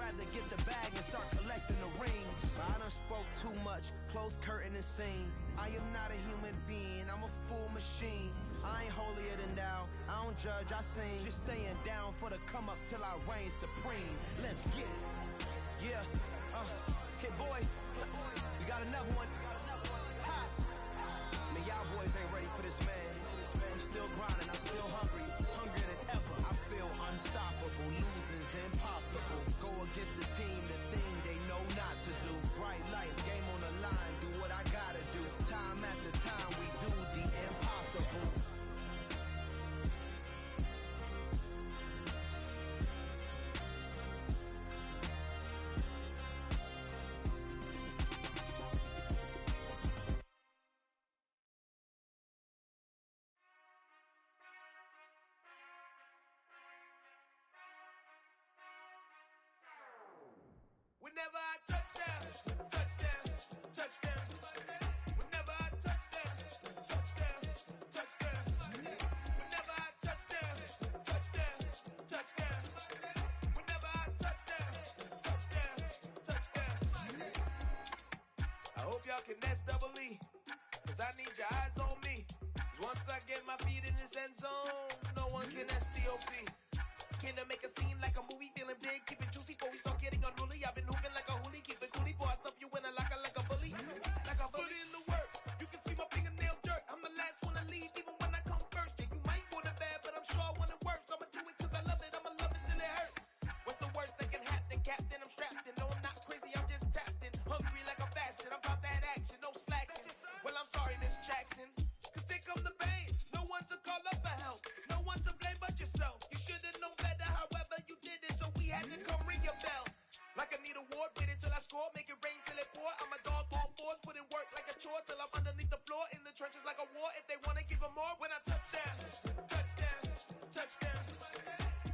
rather get the bag and start collecting the rings. I done spoke too much, close curtain and scene. I am not a human being, I'm a full machine. I ain't holier than thou, I don't judge, I sing. Just staying down for the come up till I reign supreme. Let's get it. Yeah, hit boy, we got another one. Ha. Man, y'all boys ain't ready for this, man. I'm still grinding, I'm still hungry, hungrier than ever. I feel unstoppable, losing's impossible. Go against the team, the thing they know not to do. Bright lights, game on the line, do what I gotta do. Time after time, we do the impossible. Whenever I touchdown, touchdown, touchdown. Whenever I touchdown, touchdown, touchdown. Whenever I touchdown, touchdown, touchdown. Whenever I touchdown, touchdown, touchdown. I hope y'all can nest double E, cause I need your eyes on me. Cause once I get my feet in this end zone, no one can STOP. Can I make a scene like a movie, feeling big, keep it juicy before we start getting unruly. I've been hooping like a hoolie, keep it coolie before I stuff you in a locker like a bully. Like a bully in the work, you can see my fingernail dirt. I'm the last one to leave, even when I come first. Yeah, you might want it bad, but I'm sure I want it worse. I'ma do it cause I love it, I'ma love it till it hurts. What's the worst that can happen, Captain? I'm strapped in, no I'm not crazy, I'm just tapped in. Hungry like I'm fasting, I'm about that action, no slacking. Well I'm sorry Miss Jackson, cause here come the pain. No one to call up for help, no one to blame but yourself. You should've known better, however you did it, so we had to come ring your bell. Like I need a award, wait until I score, make it rain till it pour. I'm a dog on fours, put in work like a chore till I'm underneath the floor, in the trenches like a war. If they wanna give them more, when I touchdown, touchdown, touchdown.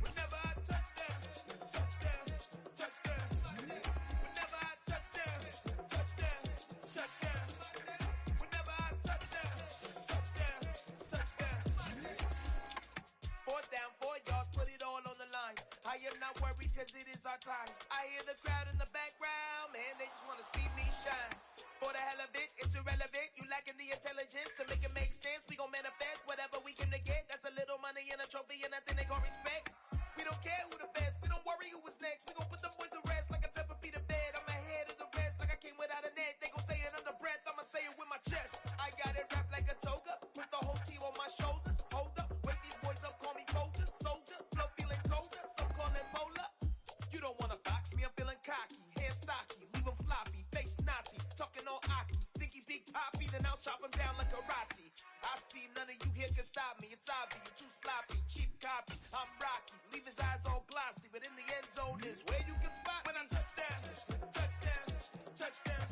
Whenever I touchdown, touchdown, touchdown. Whenever I touchdown, touchdown, touchdown. Whenever I touchdown, touchdown, touchdown. Fourth down, 4 yards, put it all on the line. I am not worried cause it is our time. I hear the crowd in the background, man, they just wanna see me shine. For the hell of it, it's irrelevant. You lacking the intelligence to make it make sense. We gon' manifest whatever we came to get. That's a little money and a trophy and nothing they gon' respect. We don't care who the best, we don't worry who was next. We gon' put the boys to rest like a 10 feet of bed. I'm ahead of the rest like I came without a net. They gon' say it under breath, I'ma say it with my chest. I got it wrapped like a toga, put the whole team on my shoulders. Hold up, wake these boys up, call me Folger, soldier. Flow feeling colder, some call it polar. You don't wanna box me, I'm feeling cocky. Hair stocky, leave him floppy, face Nazi. Talking all aki, think he big poppy, then I'll chop him down like karate. I see none of you here can stop me, it's obvious, you're too sloppy, cheap copy. I'm Rocky, leave his eyes all glossy, but in the end zone is where you can spot when I touchdown, touchdown, touchdown.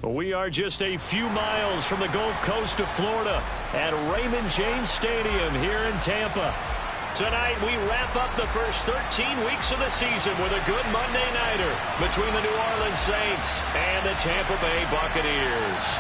We are just a few miles from the Gulf Coast of Florida at Raymond James Stadium here in Tampa. Tonight, we wrap up the first 13 weeks of the season with a good Monday nighter between the New Orleans Saints and the Tampa Bay Buccaneers.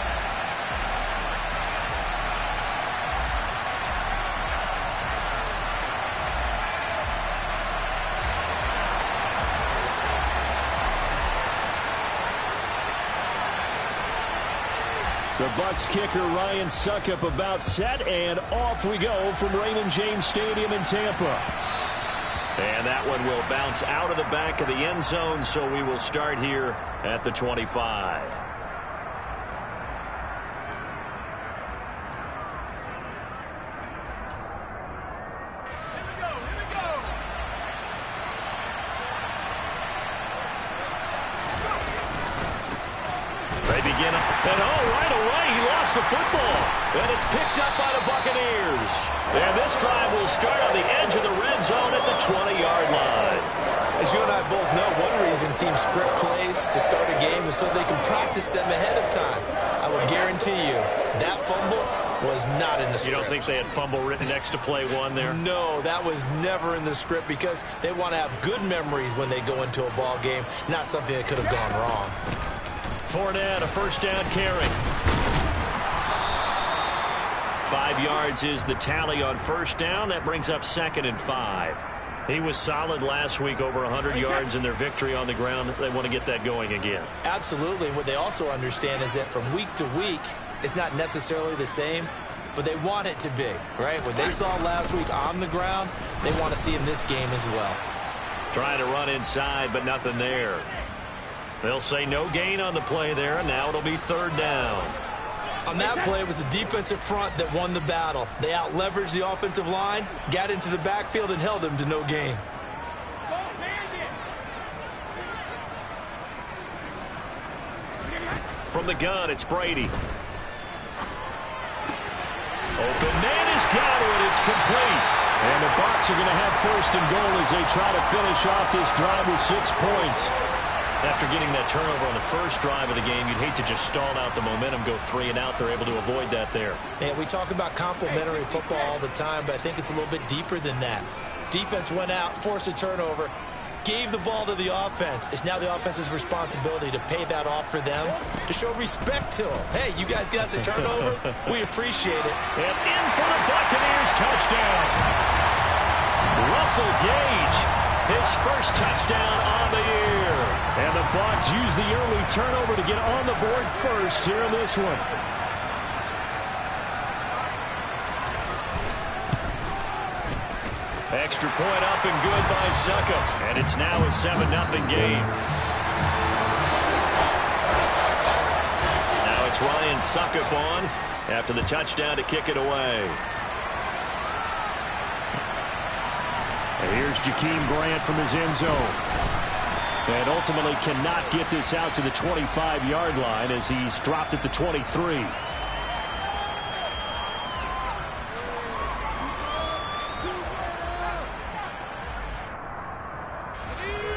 The Bucs kicker Ryan Succop about set, and off we go from Raymond James Stadium in Tampa. And that one will bounce out of the back of the end zone, so we will start here at the 25. The football, and it's picked up by the Buccaneers. And this drive will start on the edge of the red zone at the 20-yard line. As you and I both know, one reason teams script plays to start a game is so they can practice them ahead of time. I will guarantee you that fumble was not in the script. You don't think they had fumble written next to play one there? No, that was never in the script because they want to have good memories when they go into a ball game, not something that could have gone wrong. Fournette, a first down carry. 5 yards is the tally on first down. That brings up 2nd and 5. He was solid last week, over 100 yards in their victory on the ground. They want to get that going again. Absolutely. What they also understand is that from week to week, it's not necessarily the same, but they want it to be, right? What they saw last week on the ground, they want to see in this game as well. Trying to run inside, but nothing there. They'll say no gain on the play there, and now it'll be 3rd down. On that play, it was the defensive front that won the battle. They out-leveraged the offensive line, got into the backfield, and held them to no gain. From the gun, it's Brady. Open man has got it. It's complete. And the Bucs are going to have 1st and goal as they try to finish off this drive with 6 points. After getting that turnover on the first drive of the game, you'd hate to just stall out the momentum, go 3 and out. They're able to avoid that there. Yeah, we talk about complementary football all the time, but I think it's a little bit deeper than that. Defense went out, forced a turnover, gave the ball to the offense. It's now the offense's responsibility to pay that off for them, to show respect to them. Hey, you guys got the turnover? We appreciate it. And in for the Buccaneers, touchdown. Russell Gage, his first touchdown on the year. And the Bucs use the early turnover to get on the board first here in this one. Extra point up and good by Suckup. And it's now a 7-0 game. Now it's Ryan Suckup on after the touchdown to kick it away. And here's Jakeem Grant from his end zone. And ultimately cannot get this out to the 25-yard line as he's dropped at the 23.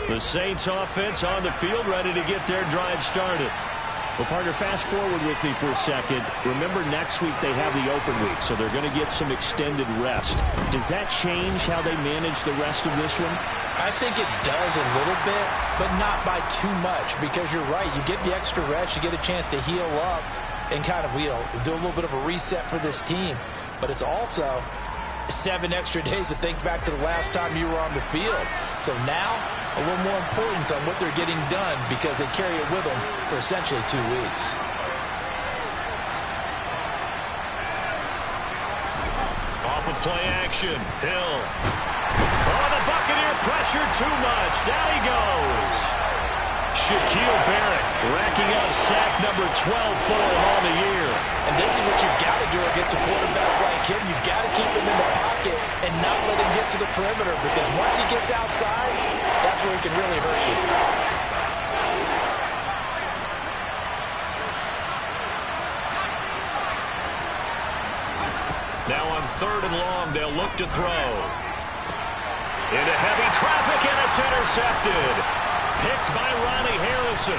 The Saints offense on the field, ready to get their drive started. Well, partner, fast forward with me for a second. Remember, next week they have the open week, so they're going to get some extended rest. Does that change how they manage the rest of this one? I think it does a little bit, but not by too much, because you're right. You get the extra rest, you get a chance to heal up and kind of, do a little bit of a reset for this team. But it's also 7 extra days to think back to the last time you were on the field. So now, a little more importance on what they're getting done because they carry it with them for essentially 2 weeks. Off of play action, Hill. Oh, the Buccaneer pressure too much. Down he goes. Shaquille Barrett racking up sack number 12 for him on the year. And this is what you've got to do against a quarterback like him. You've got to keep him in the pocket and not let him get to the perimeter, because once he gets outside, that's where he can really hurt you. Now on 3rd and long, they'll look to throw. Into heavy traffic, and it's intercepted. Picked by Ronnie Harrison.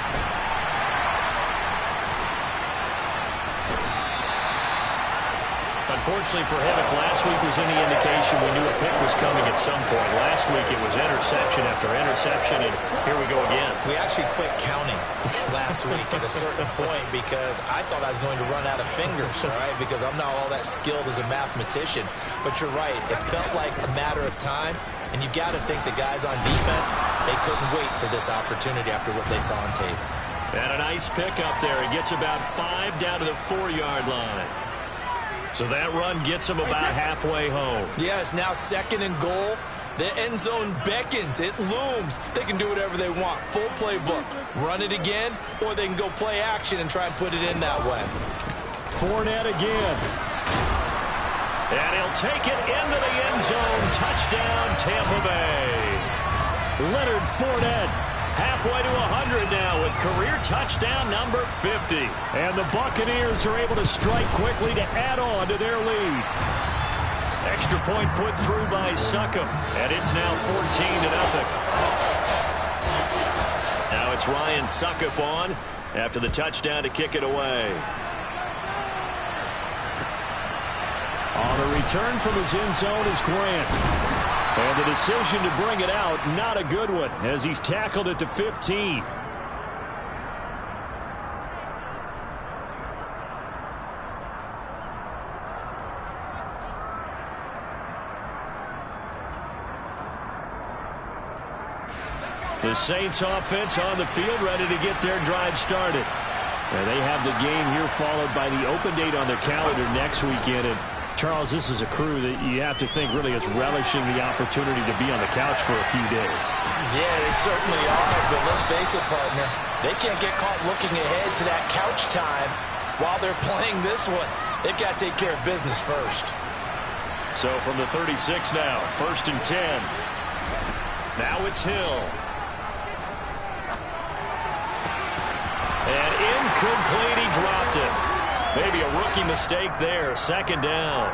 Unfortunately for him, if last week was any indication, we knew a pick was coming at some point. Last week it was interception after interception, and here we go again. We actually quit counting last week at a certain point because I thought I was going to run out of fingers, all right, because I'm not all that skilled as a mathematician. But you're right. It felt like a matter of time, and you got to think the guys on defense, they couldn't wait for this opportunity after what they saw on tape. And a nice pick up there. He gets about 5 down to the 4-yard line. So that run gets him about halfway home. Yes, now 2nd and goal. The end zone beckons. It looms. They can do whatever they want. Full playbook. Run it again, or they can go play action and try and put it in that way. Fournette again. And he'll take it into the end zone. Touchdown, Tampa Bay. Leonard Fournette. Halfway to 100 now with career touchdown number 50. And the Buccaneers are able to strike quickly to add on to their lead. Extra point put through by Suckup. And it's now 14-0. Now it's Ryan Suckup on after the touchdown to kick it away. On the return from his end zone is Grant. And the decision to bring it out, not a good one, as he's tackled at the 15. The Saints offense on the field, ready to get their drive started. And they have the game here followed by the open date on their calendar next weekend. And Charles, this is a crew that you have to think really is relishing the opportunity to be on the couch for a few days. Yeah, they certainly are, but let's face it, partner. They can't get caught looking ahead to that couch time while they're playing this one. They've got to take care of business first. So from the 36 now, 1st and 10. Now it's Hill. And incomplete, he dropped it. Maybe a rookie mistake there, 2nd down.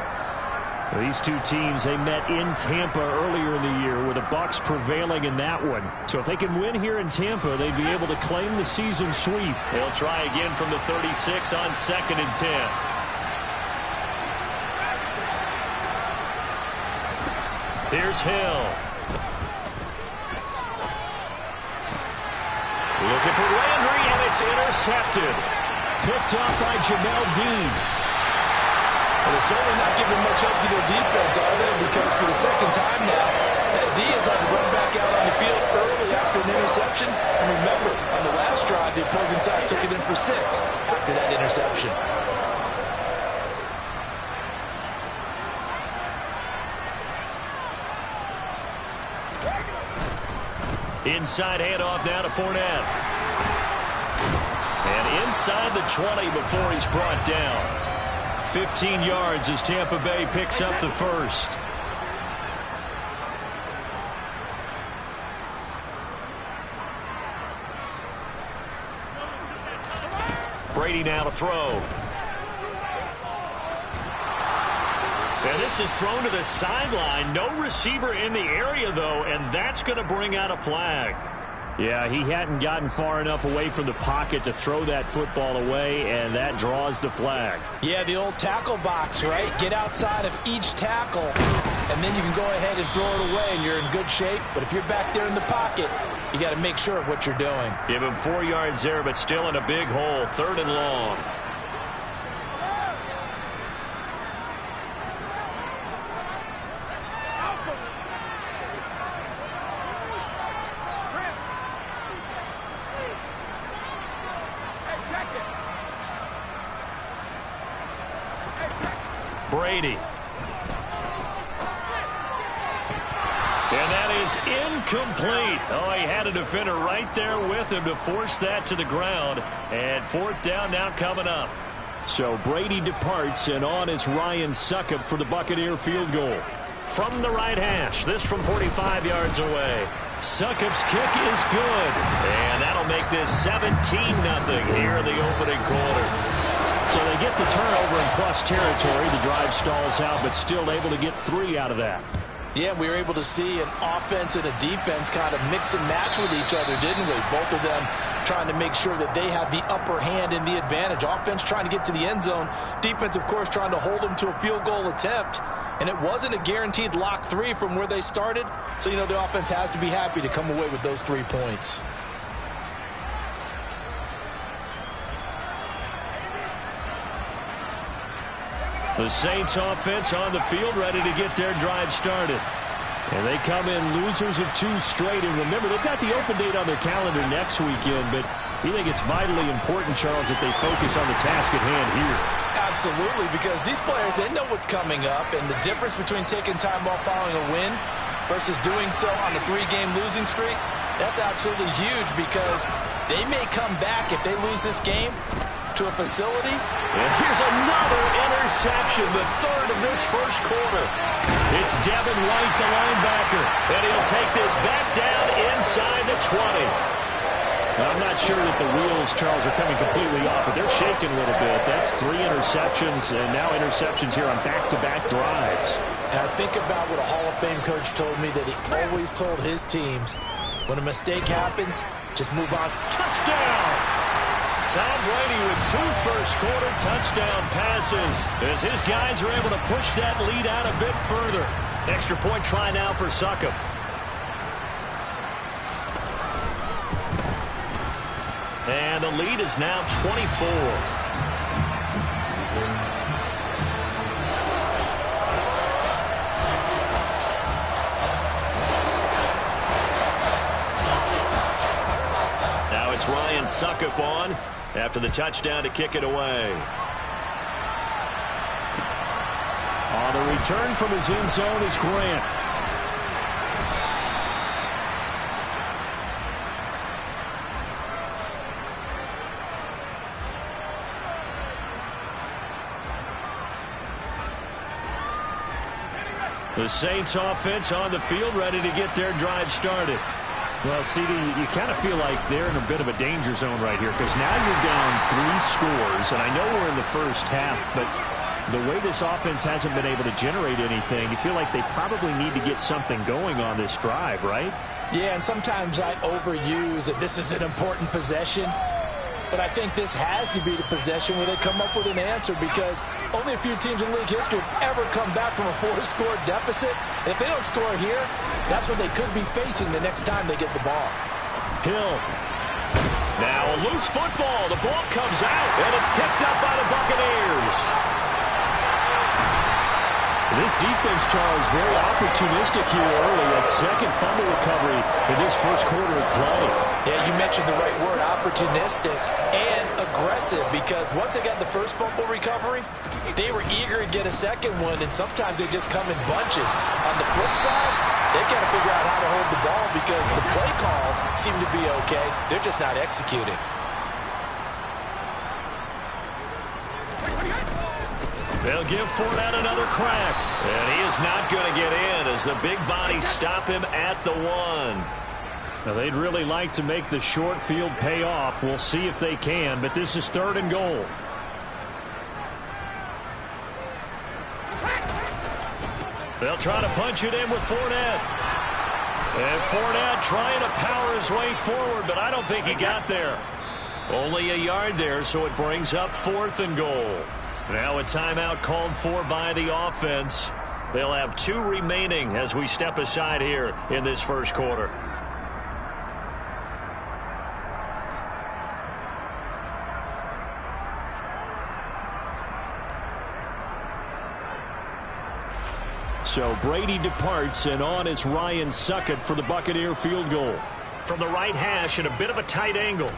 These two teams, they met in Tampa earlier in the year with the Bucs prevailing in that one. So if they can win here in Tampa, they'd be able to claim the season sweep. They'll try again from the 36 on 2nd and 10. Here's Hill. Looking for Landry, and it's intercepted. Picked up by Jamel Dean. Well, they're certainly not giving much up to their defense, are they? Because for the 2nd time now, that D has had to run back out on the field early after an interception. And remember, on the last drive, the opposing side took it in for 6 after that interception. Inside handoff now to Fournette. And inside the 20 before he's brought down. 15 yards as Tampa Bay picks up the first. Brady now to throw. And this is thrown to the sideline. No receiver in the area, though, and that's going to bring out a flag. Yeah, he hadn't gotten far enough away from the pocket to throw that football away, and that draws the flag. Yeah, the old tackle box, right? Get outside of each tackle, and then you can go ahead and throw it away, and you're in good shape. But if you're back there in the pocket, you got to make sure of what you're doing. Give him 4 yards there, but still in a big hole. 3rd and long. Brady. And that is incomplete. Oh, he had a defender right there with him to force that to the ground. And 4th down now coming up. So Brady departs, and on is Ryan Succop for the Buccaneer field goal. From the right hash, this from 45 yards away. Succop's kick is good. And that'll make this 17-0 here in the opening quarter. So they get the turnover in plus territory. The drive stalls out, but still able to get 3 out of that. Yeah, we were able to see an offense and a defense kind of mix and match with each other, didn't we? Both of them trying to make sure that they have the upper hand and the advantage. Offense trying to get to the end zone. Defense, of course, trying to hold them to a field goal attempt. And it wasn't a guaranteed lock 3 from where they started. So, you know, the offense has to be happy to come away with those 3 points. The Saints offense on the field, ready to get their drive started. And they come in losers of 2 straight. And remember, they've got the open date on their calendar next weekend, but you think it's vitally important, Charles, that they focus on the task at hand here. Absolutely, because these players, they know what's coming up, and the difference between taking time off following a win versus doing so on a 3-game losing streak, that's absolutely huge, because they may come back if they lose this game to a facility. And here's another interception, the 3rd of this first quarter. It's Devin White, the linebacker, and he'll take this back down inside the 20. Now, I'm not sure that the wheels, Charles, are coming completely off, but they're shaking a little bit. That's 3 interceptions, and now interceptions here on back-to-back drives. And I think about what a Hall of Fame coach told me, that he always told his teams, when a mistake happens, just move on. Touchdown! Tom Brady with 2 first-quarter touchdown passes as his guys are able to push that lead out a bit further. Extra point try now for Succop. And the lead is now 24. Succop on after the touchdown to kick it away. On the return from his end zone is Grant. The Saints offense on the field, ready to get their drive started. Well, CD, you kind of feel like they're in a bit of a danger zone right here because now you're down 3 scores, and I know we're in the first half, but the way this offense hasn't been able to generate anything, you feel like they probably need to get something going on this drive, right? Yeah, and sometimes I overuse that this is an important possession. But I think this has to be the possession where they come up with an answer because only a few teams in league history have ever come back from a 4-score deficit. And if they don't score here, that's what they could be facing the next time they get the ball. Hill. Now a loose football. The ball comes out, and it's picked up by the Buccaneers. This defense, Charles, very opportunistic here early. A second fumble recovery in this first quarter of play. Yeah, you mentioned the right word, opportunistic and aggressive, because once they got the first fumble recovery, they were eager to get a second one, and sometimes they just come in bunches. On the flip side, they've got to figure out how to hold the ball because the play calls seem to be okay. They're just not executing. They'll give Fournette another crack. And he is not going to get in as the big bodies stop him at the 1. Now, they'd really like to make the short field pay off. We'll see if they can, but this is 3rd and goal. They'll try to punch it in with Fournette. And Fournette trying to power his way forward, but I don't think he got there. Only a yard there, so it brings up 4th and goal. Now a timeout called for by the offense. They'll have 2 remaining as we step aside here in this first quarter. So Brady departs, and on it's Ryan Succop for the Buccaneer field goal. From the right hash at a bit of a tight angle.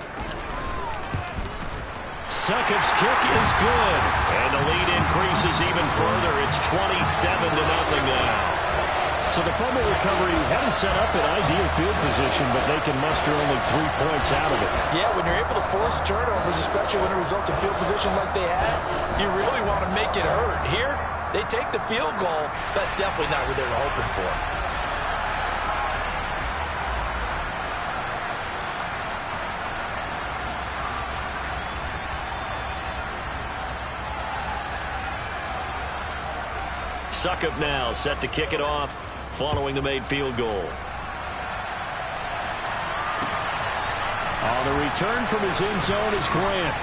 Succop's kick is good. And the lead increases even further. It's 27-0 now. So the fumble recovery hadn't set up an ideal field position, but they can muster only 3 points out of it. Yeah, when you're able to force turnovers, especially when it results in field position like they had, you really want to make it hurt. Here, they take the field goal. That's definitely not what they were hoping for. Succop now set to kick it off following the made field goal. On the return from his end zone is Grant.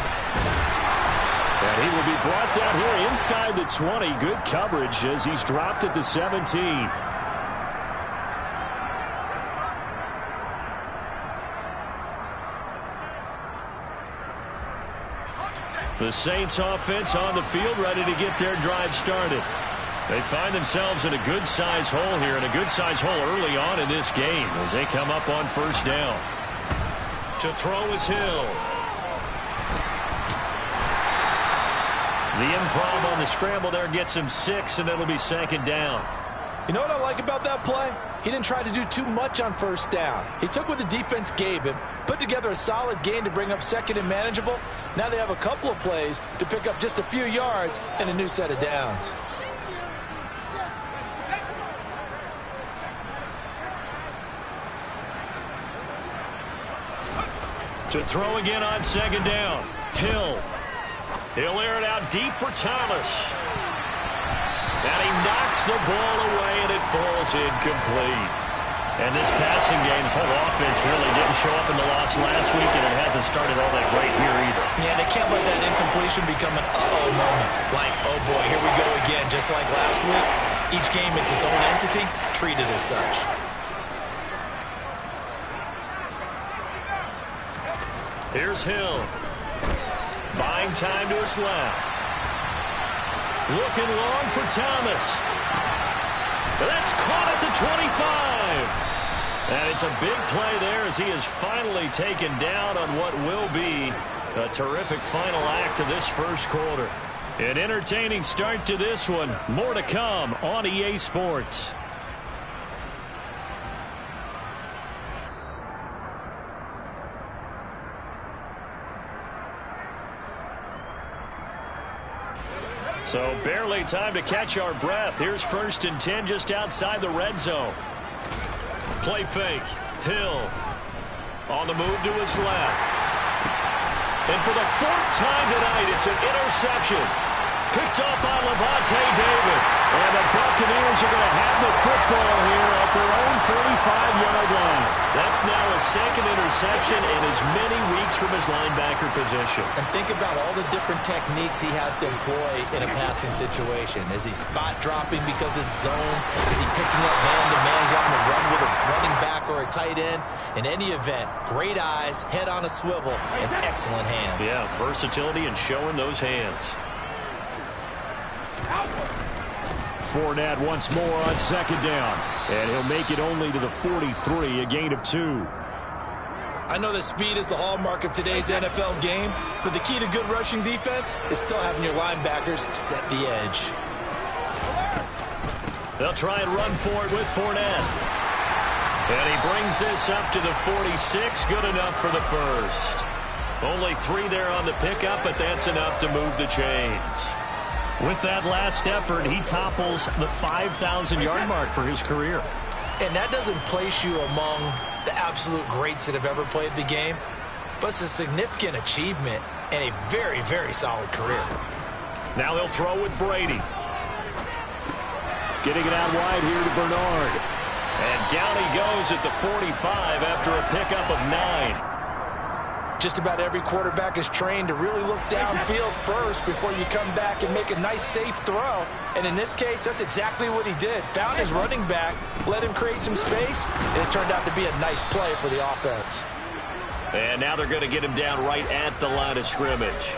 And he will be brought down here inside the 20. Good coverage as he's dropped at the 17. The Saints offense on the field ready to get their drive started. They find themselves in a good-sized hole here, and a good-sized hole early on in this game as they come up on first down. To throw is Hill. The improv on the scramble there gets him 6, and it'll be 2nd down. You know what I like about that play? He didn't try to do too much on first down. He took what the defense gave him, put together a solid gain to bring up 2nd and manageable. Now they have a couple of plays to pick up just a few yards and a new set of downs. To throw again on 2nd down. Hill. He'll air it out deep for Thomas. And he knocks the ball away, and it falls incomplete. And this passing game, this whole offense really didn't show up in the loss last week, and it hasn't started all that great here either. Yeah, they can't let that incompletion become an uh-oh moment. Like, oh boy, here we go again, just like last week. Each game is its own entity, treated as such. Here's Hill. Buying time to his left. Looking long for Thomas. That's caught at the 25. And it's a big play there as he is finally taken down on what will be a terrific final act of this first quarter. An entertaining start to this one. More to come on EA Sports. So barely time to catch our breath. Here's 1st and 10 just outside the red zone. Play fake. Hill on the move to his left. And for the 4th time tonight, it's an interception. Picked off by Levante David. And the Buccaneers are going to have the football here at their own 45-yard line. That's now a 2nd interception in as many weeks from his linebacker position. And think about all the different techniques he has to employ in a passing situation. Is he spot dropping because it's zone? Is he picking up man-to-man? Is he on the run with a running back or a tight end? In any event, great eyes, head on a swivel, and excellent hands. Yeah, versatility and showing those hands. Fournette once more on 2nd down. And he'll make it only to the 43, a gain of 2. I know that speed is the hallmark of today's NFL game, but the key to good rushing defense is still having your linebackers set the edge. They'll try and run for it with Fournette. And he brings this up to the 46. Good enough for the 1st. Only 3 there on the pickup, but that's enough to move the chains. With that last effort, he topples the 5,000-yard mark for his career. And that doesn't place you among the absolute greats that have ever played the game, but it's a significant achievement and a very, very solid career. Now they'll throw with Brady. Getting it out wide here to Bernard. And down he goes at the 45 after a pickup of 9. Just about every quarterback is trained to really look downfield first before you come back and make a nice, safe throw. And in this case, that's exactly what he did. Found his running back, let him create some space, and it turned out to be a nice play for the offense. And now they're going to get him down right at the line of scrimmage.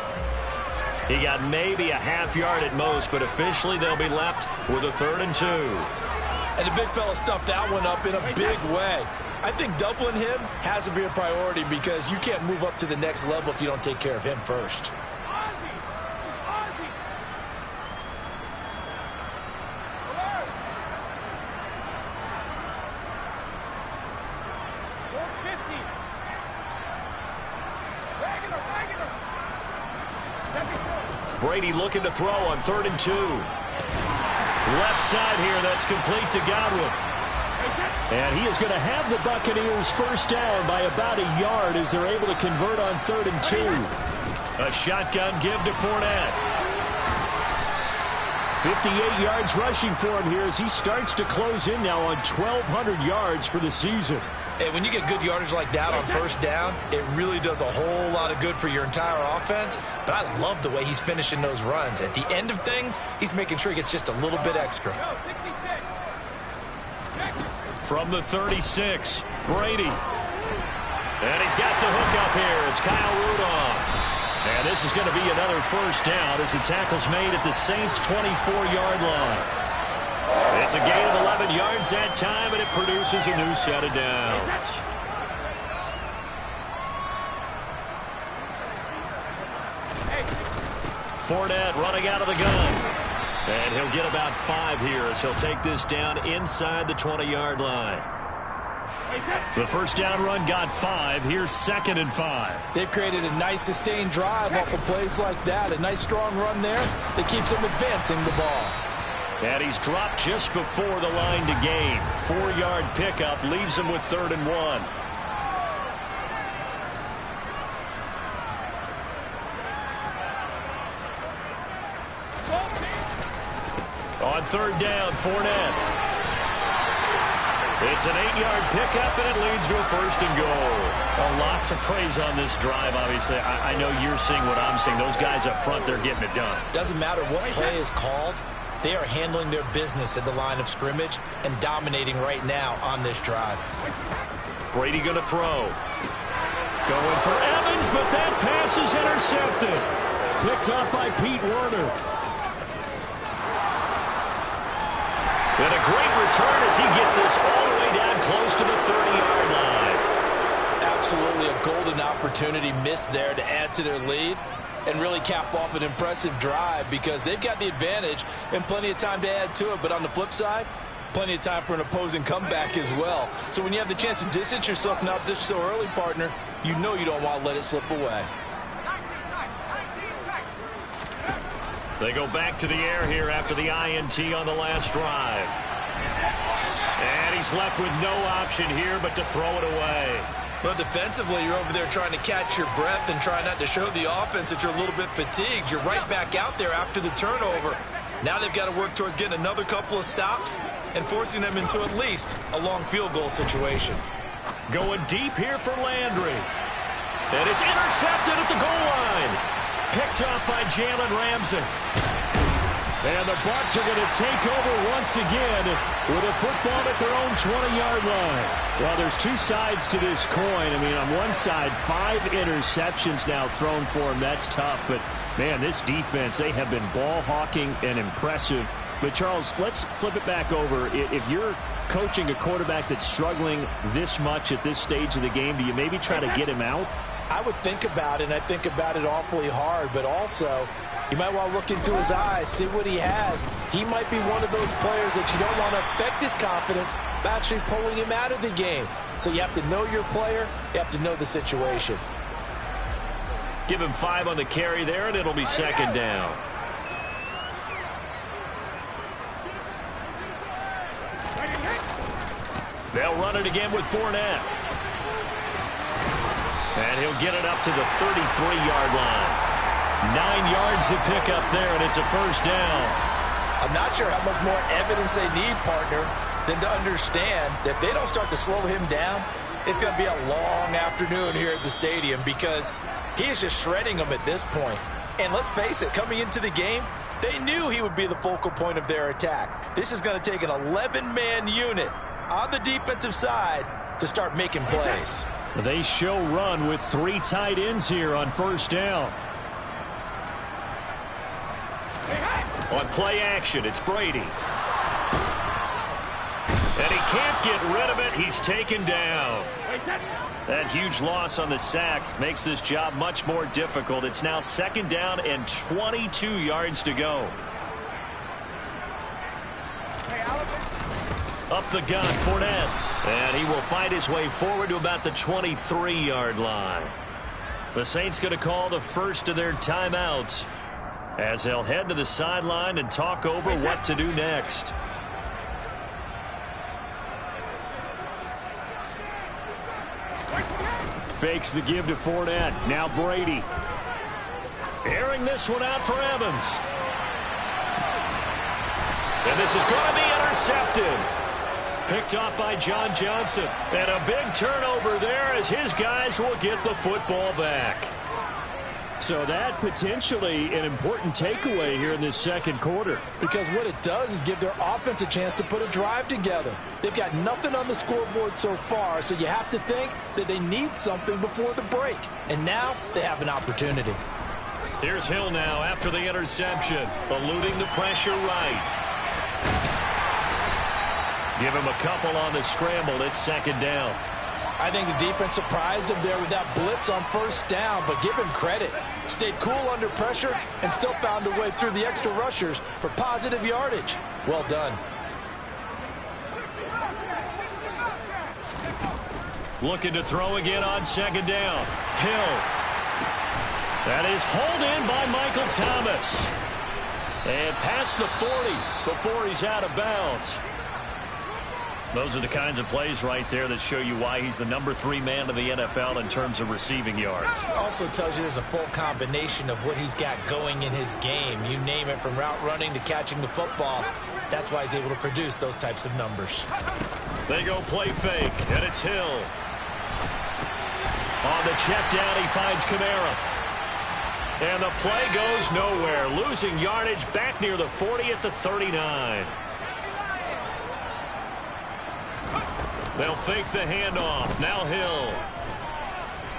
He got maybe a half yard at most, but officially they'll be left with a 3rd and 2. And the big fella stuffed that one up in a big way. I think doubling him has to be a priority because you can't move up to the next level if you don't take care of him first. Brady looking to throw on 3rd and 2. Left side here, that's complete to Godwin. And he is going to have the Buccaneers 1st down by about a yard as they're able to convert on 3rd and 2. A shotgun give to Fournette. 58 yards rushing for him here as he starts to close in now on 1,200 yards for the season. And when you get good yardage like that on 1st down, it really does a whole lot of good for your entire offense. But I love the way he's finishing those runs. At the end of things, he's making sure he gets just a little bit extra. From the 36, Brady. And he's got the hook up here. It's Kyle Rudolph. And this is going to be another 1st down as the tackle's made at the Saints' 24-yard line. It's a gain of 11 yards that time, and it produces a new set of downs. Fournette running out of the gun. And he'll get about 5 here as he'll take this down inside the 20-yard line. The 1st down run got 5. Here's 2nd and 5. They've created a nice sustained drive off of plays like that. A nice strong run there that keeps them advancing the ball. And he's dropped just before the line to gain. 4-yard pickup leaves him with 3rd and 1. On 3rd down, Fournette. It's an 8-yard pickup, and it leads to a 1st and goal. Lots of praise on this drive, obviously. I know you're seeing what I'm seeing. Those guys up front, they're getting it done. Doesn't matter what play is called. They are handling their business at the line of scrimmage and dominating right now on this drive. Brady going to throw. Going for Evans, but that pass is intercepted. Picked up by Pete Werner. And a great return as he gets this all the way down close to the 30-yard line. Absolutely a golden opportunity missed there to add to their lead and really cap off an impressive drive because they've got the advantage and plenty of time to add to it. But on the flip side, plenty of time for an opposing comeback as well. So when you have the chance to distance yourself now just so early, partner, you know you don't want to let it slip away. They go back to the air here after the INT on the last drive. And he's left with no option here but to throw it away. Well, defensively, you're over there trying to catch your breath and try not to show the offense that you're a little bit fatigued. You're right back out there after the turnover. Now they've got to work towards getting another couple of stops and forcing them into at least a long field goal situation. Going deep here for Landry. And it's intercepted at the goal line. Picked off by Jalen Ramsey. And the Bucs are going to take over once again with a football at their own 20-yard line. Well, there's two sides to this coin. I mean, on one side, 5 interceptions now thrown for him. That's tough. But, man, this defense, they have been ball hawking and impressive. But, Charles, let's flip it back over. If you're coaching a quarterback that's struggling this much at this stage of the game, do you maybe try to get him out? I would think about it, and I think about it awfully hard, but also you might want to look into his eyes, see what he has. He might be one of those players that you don't want to affect his confidence by actually pulling him out of the game. So you have to know your player, you have to know the situation. Give him 5 on the carry there, and it'll be second down. They'll run it again with Fournette. And he'll get it up to the 33-yard line. 9 yards to pick up there, and it's a first down. I'm not sure how much more evidence they need, partner, than to understand that if they don't start to slow him down, it's going to be a long afternoon here at the stadium because he is just shredding them at this point. And let's face it, coming into the game, they knew he would be the focal point of their attack. This is going to take an 11-man unit on the defensive side to start making plays. They show run with 3 tight ends here on first down. On play action, it's Brady. And he can't get rid of it. He's taken down. That huge loss on the sack makes this job much more difficult. It's now second down and 22 yards to go. Up the gun, Fournette. And he will find his way forward to about the 23-yard line. The Saints going to call the first of their timeouts as they'll head to the sideline and talk over what to do next. Fakes the give to Fournette. Now Brady. Airing this one out for Evans. And this is going to be intercepted. Picked off by John Johnson. And a big turnover there as his guys will get the football back. So that potentially an important takeaway here in this second quarter. Because what it does is give their offense a chance to put a drive together. They've got nothing on the scoreboard so far, so you have to think that they need something before the break. And now they have an opportunity. Here's Hill now after the interception, eluding the pressure right. Give him a couple on the scramble. It's second down. I think the defense surprised him there with that blitz on first down, but give him credit. Stayed cool under pressure and still found a way through the extra rushers for positive yardage. Well done. Looking to throw again on second down. Hill. That is hauled in by Michael Thomas. And past the 40 before he's out of bounds. Those are the kinds of plays right there that show you why he's the number 3 man of the NFL in terms of receiving yards. Also tells you there's a full combination of what he's got going in his game. You name it, from route running to catching the football. That's why he's able to produce those types of numbers. They go play fake, and it's Hill. On the check down, he finds Kamara. And the play goes nowhere. Losing yardage back near the 40 at the 39. They'll fake the handoff. Now Hill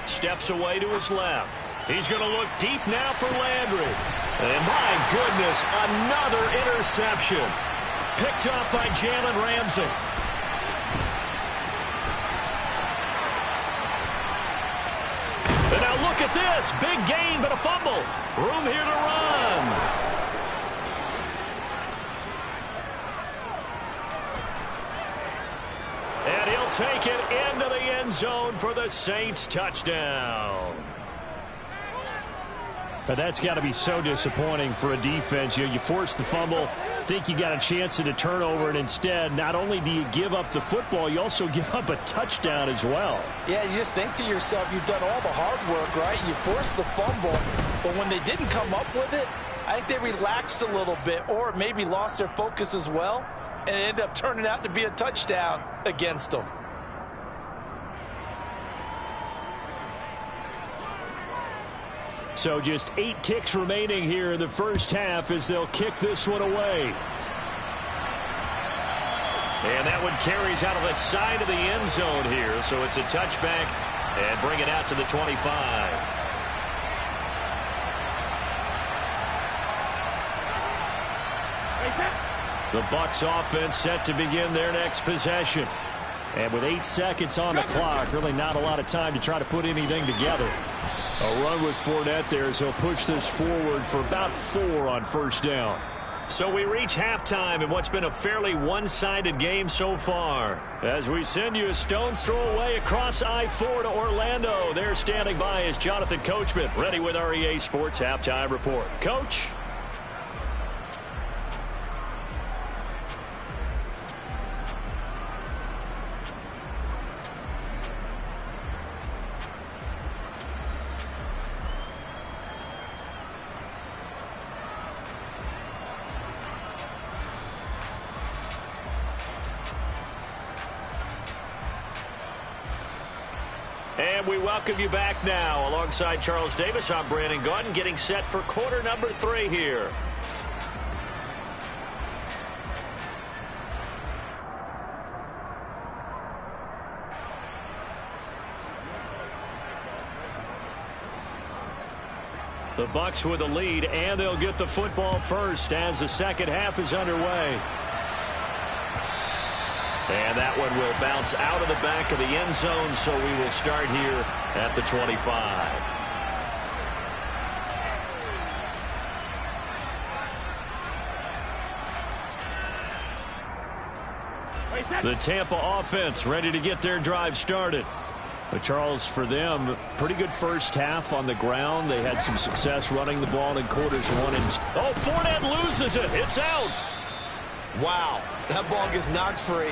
steps away to his left. He's going to look deep now for Landry. And my goodness, another interception. Picked up by Jalen Ramsey. And now look at this. Big gain, but a fumble. Room here to run. And he'll take it into the end zone for the Saints touchdown. But that's got to be so disappointing for a defense. You force the fumble, think you got a chance at a turnover, and instead, not only do you give up the football, you also give up a touchdown as well. Yeah, you just think to yourself, you've done all the hard work, right? You forced the fumble, but when they didn't come up with it, I think they relaxed a little bit or maybe lost their focus as well, and it ended up turning out to be a touchdown against them. So just 8 ticks remaining here in the first half as they'll kick this one away. And that one carries out of the side of the end zone here. So it's a touchback and bring it out to the 25. The Bucs offense set to begin their next possession. And with 8 seconds on the clock, really not a lot of time to try to put anything together. A run with Fournette there as he'll push this forward for about 4 on first down. So we reach halftime in what's been a fairly one-sided game so far. As we send you a stone's throw away across I-4 to Orlando. There standing by is Jonathan Coachman, ready with our EA Sports Halftime Report. Coach? And we welcome you back now. Alongside Charles Davis, I'm Brandon Gaudin, getting set for quarter number 3 here. The Bucs with a lead, and they'll get the football first as the second half is underway. And that one will bounce out of the back of the end zone, so we will start here at the 25. The Tampa offense ready to get their drive started. But Charles, for them, pretty good first half on the ground. They had some success running the ball in quarters 1 and 2. Oh, Fournette loses it. It's out. Wow, that ball gets knocked free,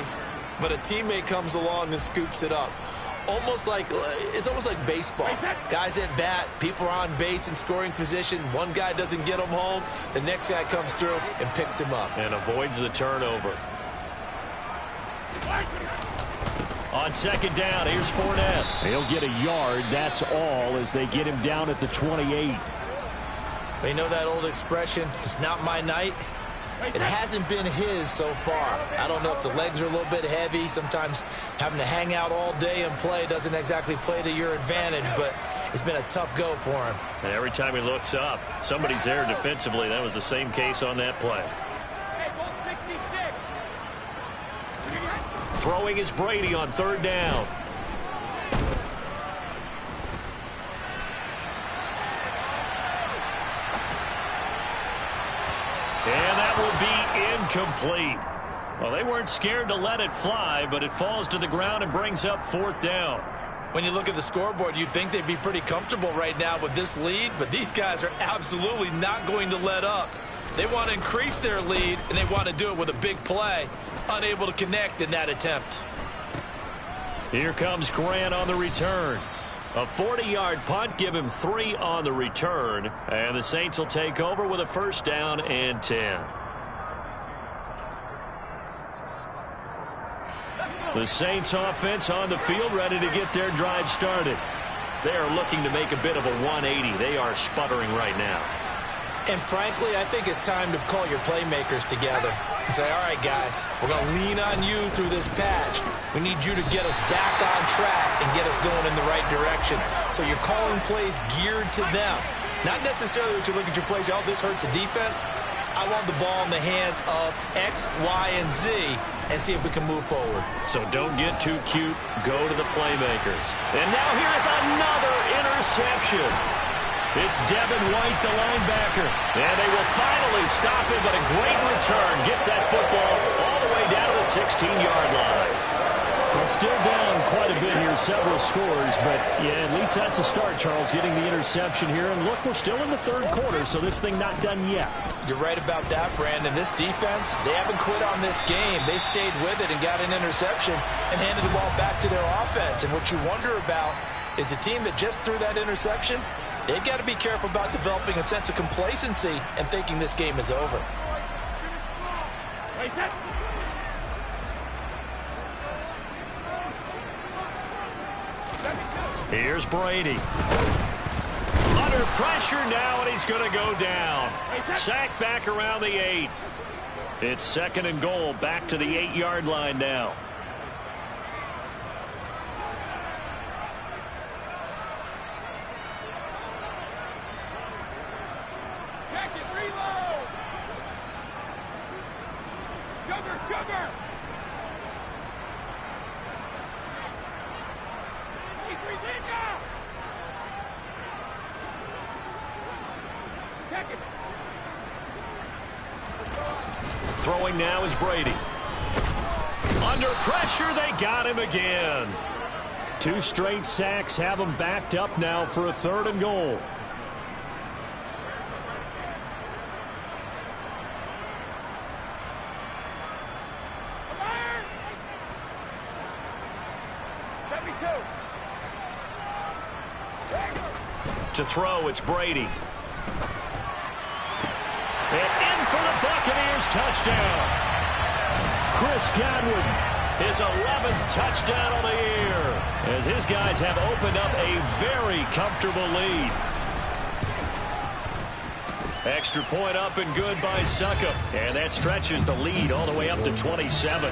but a teammate comes along and scoops it up. It's almost like baseball. Guys at bat, people are on base in scoring position. One guy doesn't get him home. The next guy comes through and picks him up. And avoids the turnover. On second down, here's Fournette. He'll get a yard, that's all, as they get him down at the 28. They know that old expression, it's not my night. It hasn't been his so far. I don't know if the legs are a little bit heavy. Sometimes having to hang out all day and play doesn't exactly play to your advantage, but it's been a tough go for him. And every time he looks up, somebody's there defensively. That was the same case on that play. Throwing is Brady on third down. And that will be incomplete. Well, they weren't scared to let it fly, but it falls to the ground and brings up fourth down. When you look at the scoreboard, you'd think they'd be pretty comfortable right now with this lead, but these guys are absolutely not going to let up. They want to increase their lead, and they want to do it with a big play. Unable to connect in that attempt. Here comes Grant on the return. A 40-yard punt, give him 3 on the return. And the Saints will take over with a first down and 10. The Saints offense on the field ready to get their drive started. They are looking to make a bit of a 180. They are sputtering right now. And frankly, I think it's time to call your playmakers together and say, all right, guys, we're going to lean on you through this patch. We need you to get us back on track and get us going in the right direction. So you're calling plays geared to them. Not necessarily that you look at your plays, oh, this hurts the defense. I want the ball in the hands of X, Y, and Z and see if we can move forward. So don't get too cute. Go to the playmakers. And now here's another interception. It's Devin White, the linebacker. And they will finally stop him, but a great return. Gets that football all the way down to the 16-yard line. Well, still down quite a bit here, several scores, but yeah, at least that's a start, Charles, getting the interception here. And look, we're still in the third quarter, so this thing not done yet. You're right about that, Brandon. This defense, they haven't quit on this game. They stayed with it and got an interception and handed the ball back to their offense. And what you wonder about is the team that just threw that interception, they've got to be careful about developing a sense of complacency and thinking this game is over. Here's Brady. Under pressure now, and he's going to go down. Sacked back around the 8. It's 2nd and goal, back to the 8-yard line now. Throwing now is Brady. Under pressure, they got him again. 2 straight sacks have him backed up now for a 3rd and goal. To throw, it's Brady. And in for the Buccaneers touchdown. Chris Godwin. His 11th touchdown on the year, as his guys have opened up a very comfortable lead. Extra point up and good by Succop. And that stretches the lead all the way up to 27.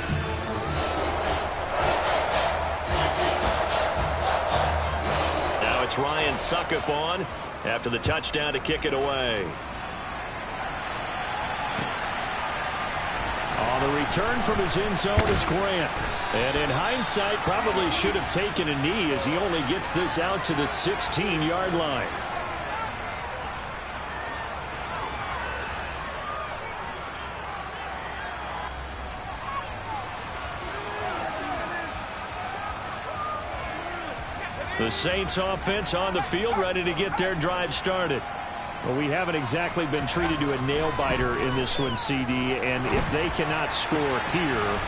Now it's Ryan Succop on after the touchdown to kick it away. On the return from his end zone is Grant. And in hindsight, probably should have taken a knee as he only gets this out to the 16-yard line. The Saints offense on the field, ready to get their drive started. Well, we haven't exactly been treated to a nail-biter in this one, CD, and if they cannot score here,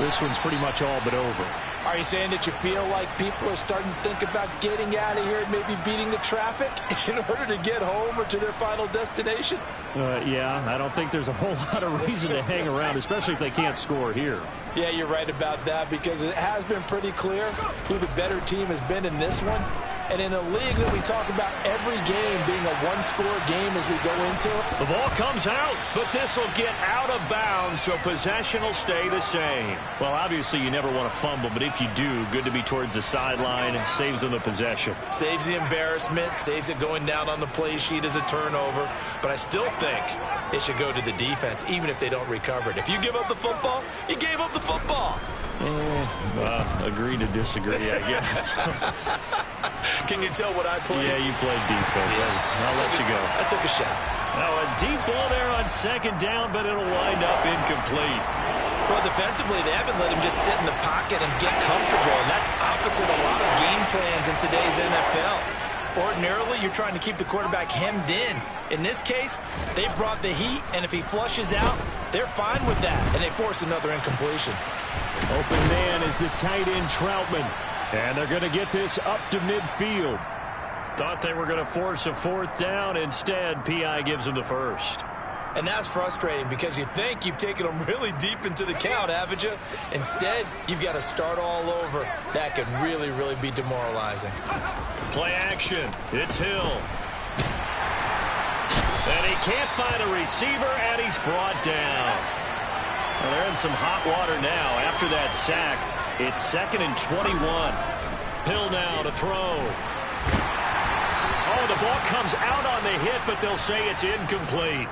this one's pretty much all but over. Are you saying that you feel like people are starting to think about getting out of here and maybe beating the traffic in order to get home or to their final destination? Yeah, I don't think there's a whole lot of reason to hang around, especially if they can't score here. Yeah, you're right about that, because it has been pretty clear who the better team has been in this one. And in a league that we talk about every game being a one-score game as we go into it. The ball comes out, but this will get out of bounds, so possession will stay the same. Well, obviously you never want to fumble, but if you do, good to be towards the sideline. It saves them the possession. Saves the embarrassment, saves it going down on the play sheet as a turnover. But I still think it should go to the defense, even if they don't recover it. If you give up the football, you gave up the football. Agree to disagree, I guess. Can you tell what I played? Yeah, you played defense. I'll let you go. I took a shot. Now a deep ball there on 2nd down, but it'll wind up incomplete. Well, defensively, they haven't let him just sit in the pocket and get comfortable, and that's opposite a lot of game plans in today's NFL. Ordinarily, you're trying to keep the quarterback hemmed in. In this case, they brought the heat, and if he flushes out, they're fine with that, and they force another incompletion. Open man is the tight end Troutman. And they're going to get this up to midfield. Thought they were going to force a 4th down. Instead, P.I. gives them the first. And that's frustrating because you think you've taken them really deep into the count, haven't you? Instead, you've got to start all over. That can really, really be demoralizing. Play action. It's Hill. And he can't find a receiver, and he's brought down. Well, they're in some hot water now after that sack. It's 2nd and 21. Hill now to throw. Oh, the ball comes out on the hit, but they'll say it's incomplete.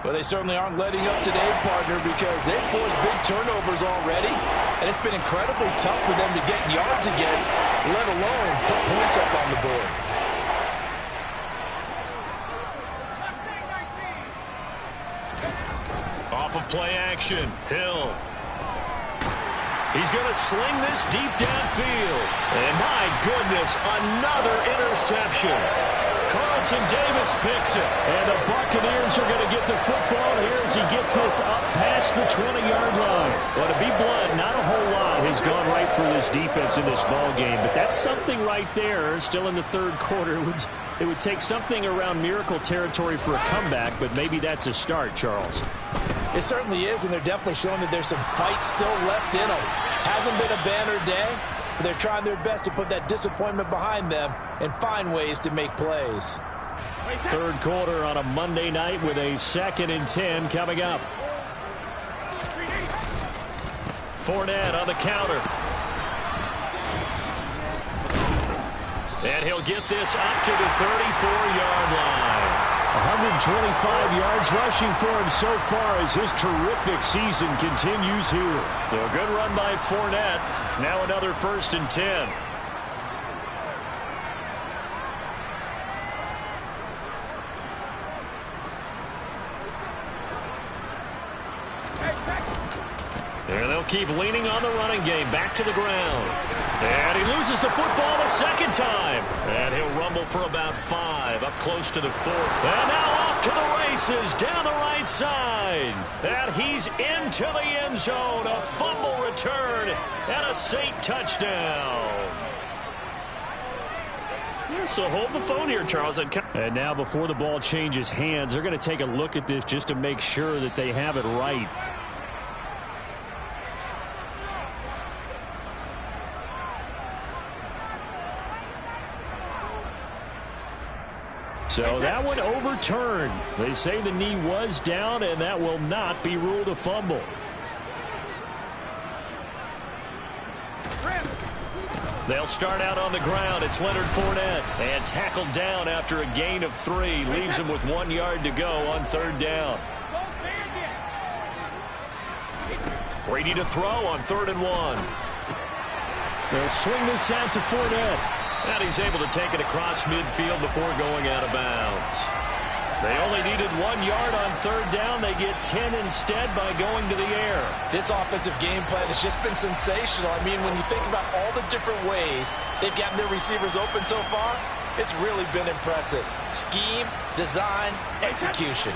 Well, they certainly aren't letting up today, partner, because they've forced big turnovers already, and it's been incredibly tough for them to get yards against, let alone put points up on the board. Off of play action, Hill. He's going to sling this deep downfield. And my goodness, another interception. Carlton Davis picks it. And the Buccaneers are going to get the football here as he gets this up past the 20-yard line. Well, to be blunt, not a whole lot has gone right for this defense in this ball game, but that's something right there. Still in the third quarter. It would take something around miracle territory for a comeback, but maybe that's a start, Charles. It certainly is, and they're definitely showing that there's some fight still left in them. Hasn't been a banner day, but they're trying their best to put that disappointment behind them and find ways to make plays. Third quarter on a Monday night with a 2nd and 10 coming up. Fournette on the counter. And he'll get this up to the 34-yard line. 125 yards rushing for him so far as his terrific season continues here. So a good run by Fournette. Now another 1st and 10. There they'll keep leaning on the running game. Back to the ground. And he loses the football a second time. And he'll rumble for about 5 up close to the 4. And now off to the races down the right side. And he's into the end zone. A fumble return and a Saint touchdown. Yeah, so hold the phone here, Charles. And now before the ball changes hands, they're going to take a look at this just to make sure that they have it right. So that one overturned. They say the knee was down, and that will not be ruled a fumble. They'll start out on the ground. It's Leonard Fournette. And tackled down after a gain of 3. Leaves him with 1 yard to go on 3rd down. Brady to throw on 3rd and 1. They'll swing this out to Fournette. And he's able to take it across midfield before going out of bounds. They only needed 1 yard on 3rd down. They get 10 instead by going to the air. This offensive game plan has just been sensational. I mean, when you think about all the different ways they've gotten their receivers open so far, it's really been impressive. Scheme, design, execution.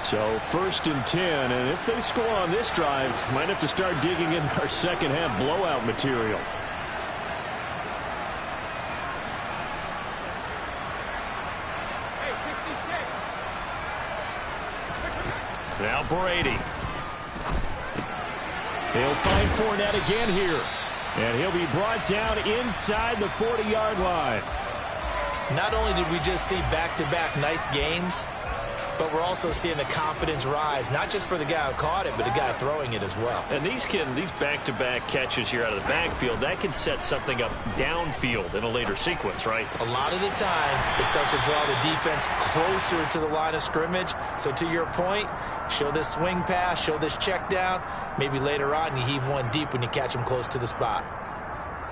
So 1st and 10, and if they score on this drive, might have to start digging in our second half blowout material. Now Brady. He'll find Fournette again here. And he'll be brought down inside the 40-yard line. Not only did we just see back-to-back nice gains, but we're also seeing the confidence rise, not just for the guy who caught it, but the guy throwing it as well. And these back-to-back catches here out of the backfield, that can set something up downfield in a later sequence, right? A lot of the time, it starts to draw the defense closer to the line of scrimmage. So to your point, show this swing pass, show this check down. Maybe later on you heave one deep when you catch them close to the spot.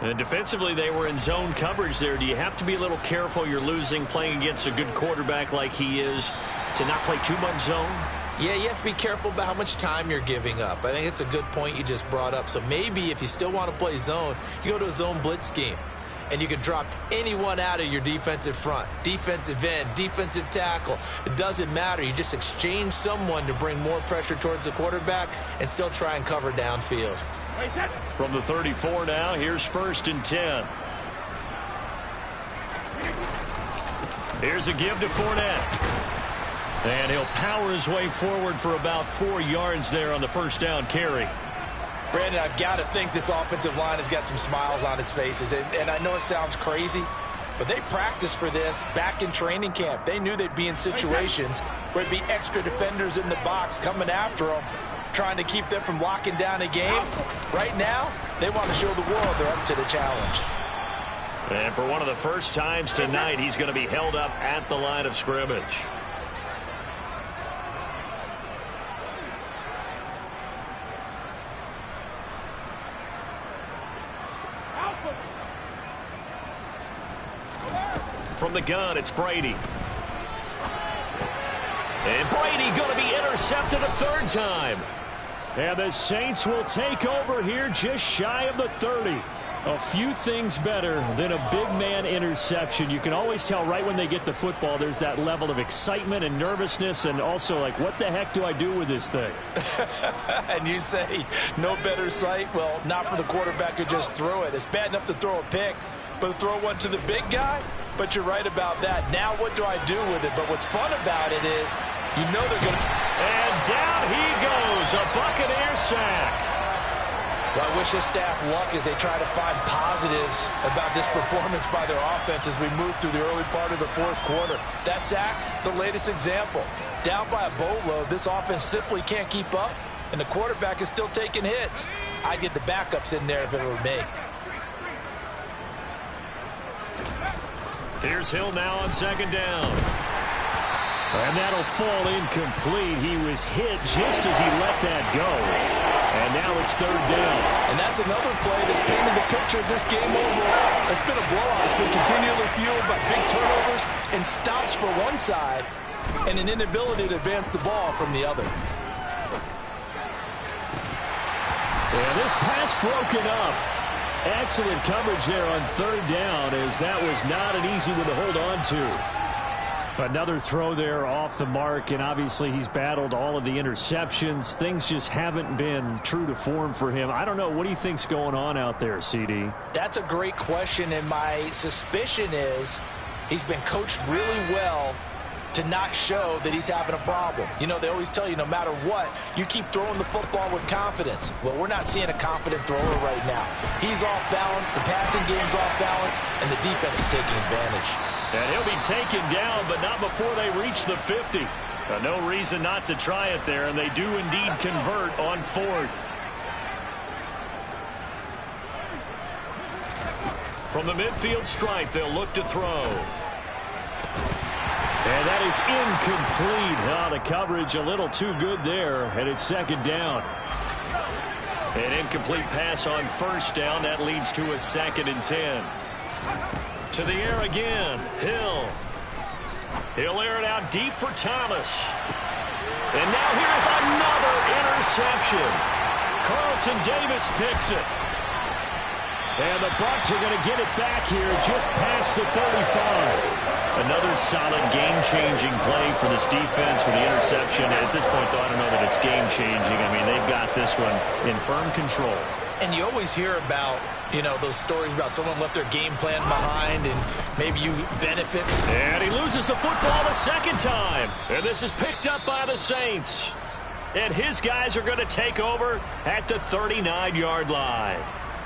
And defensively, they were in zone coverage there. Do you have to be a little careful you're losing playing against a good quarterback like he is to not play too much zone? Yeah, you have to be careful about how much time you're giving up. I think it's a good point you just brought up. So maybe if you still want to play zone, you go to a zone blitz scheme. And you can drop anyone out of your defensive front, defensive end, defensive tackle. It doesn't matter. You just exchange someone to bring more pressure towards the quarterback and still try and cover downfield. From the 34 now, here's 1st and 10. Here's a give to Fournette. And he'll power his way forward for about 4 yards there on the 1st down carry. Brandon, I've got to think this offensive line has got some smiles on its faces. And I know it sounds crazy, but they practiced for this back in training camp. They knew they'd be in situations where there'd be extra defenders in the box coming after them, trying to keep them from locking down a game. Right now, they want to show the world they're up to the challenge. And for one of the first times tonight, he's going to be held up at the line of scrimmage. From the gun, it's Brady. And Brady going to be intercepted a third time. And the Saints will take over here just shy of the 30. A few things better than a big man interception. You can always tell right when they get the football, there's that level of excitement and nervousness, and also like, what the heck do I do with this thing? And you say, no better sight? Well, not for the quarterback who just threw it. It's bad enough to throw a pick, but to throw one to the big guy? But you're right about that. Now what do I do with it? But what's fun about it is, you know they're going to... And down he goes, a Buccaneer sack. Well, I wish his staff luck as they try to find positives about this performance by their offense as we move through the early part of the fourth quarter. That sack, the latest example. Down by a boatload, this offense simply can't keep up, and the quarterback is still taking hits. I'd get the backups in there if it were me. Here's Hill now on second down. And that'll fall incomplete. He was hit just as he let that go. And now it's third down. And that's another play that's painted the picture of this game overall. It's been a blowout. It's been continually fueled by big turnovers and stops for one side and an inability to advance the ball from the other. And this pass broken up. Excellent coverage there on third down, as that was not an easy one to hold on to. Another throw there off the mark, and obviously he's battled all of the interceptions. Things just haven't been true to form for him. I don't know. What do you think's going on out there, CD? That's a great question, and my suspicion is he's been coached really well to not show that he's having a problem. You know, they always tell you no matter what, you keep throwing the football with confidence. Well, we're not seeing a confident thrower right now. He's off balance, the passing game's off balance, and the defense is taking advantage. And he'll be taken down, but not before they reach the 50. No reason not to try it there, and they do indeed convert on fourth. From the midfield stripe, they'll look to throw. And that is incomplete. The coverage a little too good there, and it's second down. An incomplete pass on first down. That leads to a 2nd and 10. To the air again. Hill. He'll air it out deep for Thomas. And now here's another interception. Carlton Davis picks it. And the Bucs are going to get it back here just past the 35. Another solid game-changing play for this defense with the interception. At this point, though, I don't know that it's game-changing. I mean, they've got this one in firm control. And you always hear about, you know, those stories about someone left their game plan behind and maybe you benefit. And he loses the football the second time. And this is picked up by the Saints. And his guys are going to take over at the 39-yard line.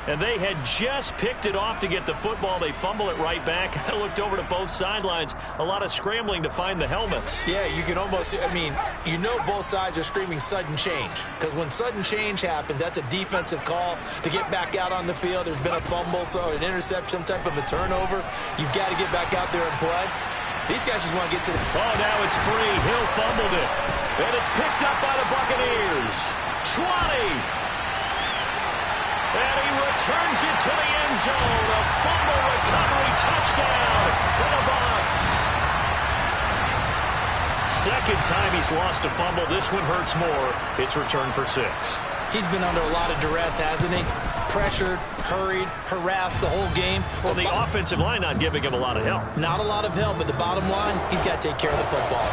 And they had just picked it off to get the football. They fumble it right back. I looked over to both sidelines. A lot of scrambling to find the helmets. Yeah, you can almost, I mean, you know both sides are screaming sudden change. Because when sudden change happens, that's a defensive call to get back out on the field. There's been a fumble, so an interception, some type of a turnover. You've got to get back out there and play. These guys just want to get to the... Oh, now it's free. Hill fumbled it. And it's picked up by the Buccaneers. 20. And he returns it to the end zone. A fumble recovery touchdown for the Bucs. Second time he's lost a fumble. This one hurts more. It's returned for 6. He's been under a lot of duress, hasn't he? Pressured, hurried, harassed the whole game. Well, the offensive line not giving him a lot of help. Not a lot of help, but the bottom line, he's got to take care of the football.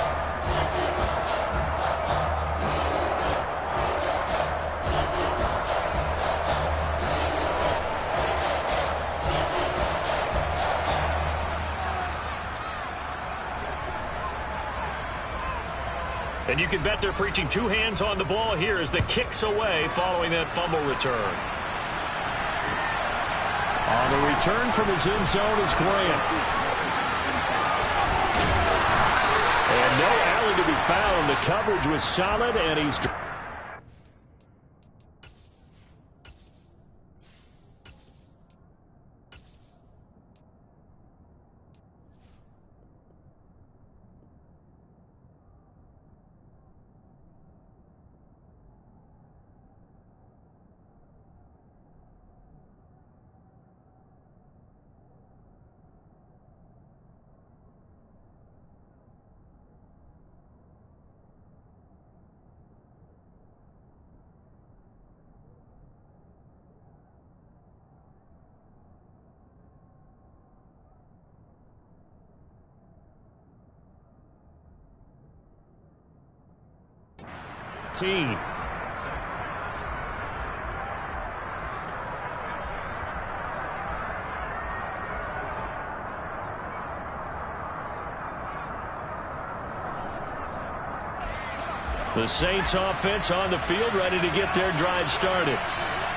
And you can bet they're preaching 2 hands on the ball here as the kick's away following that fumble return. On the return from his end zone is Grant. And no alley to be found. The coverage was solid, and he's... 14. The Saints offense on the field, ready to get their drive started.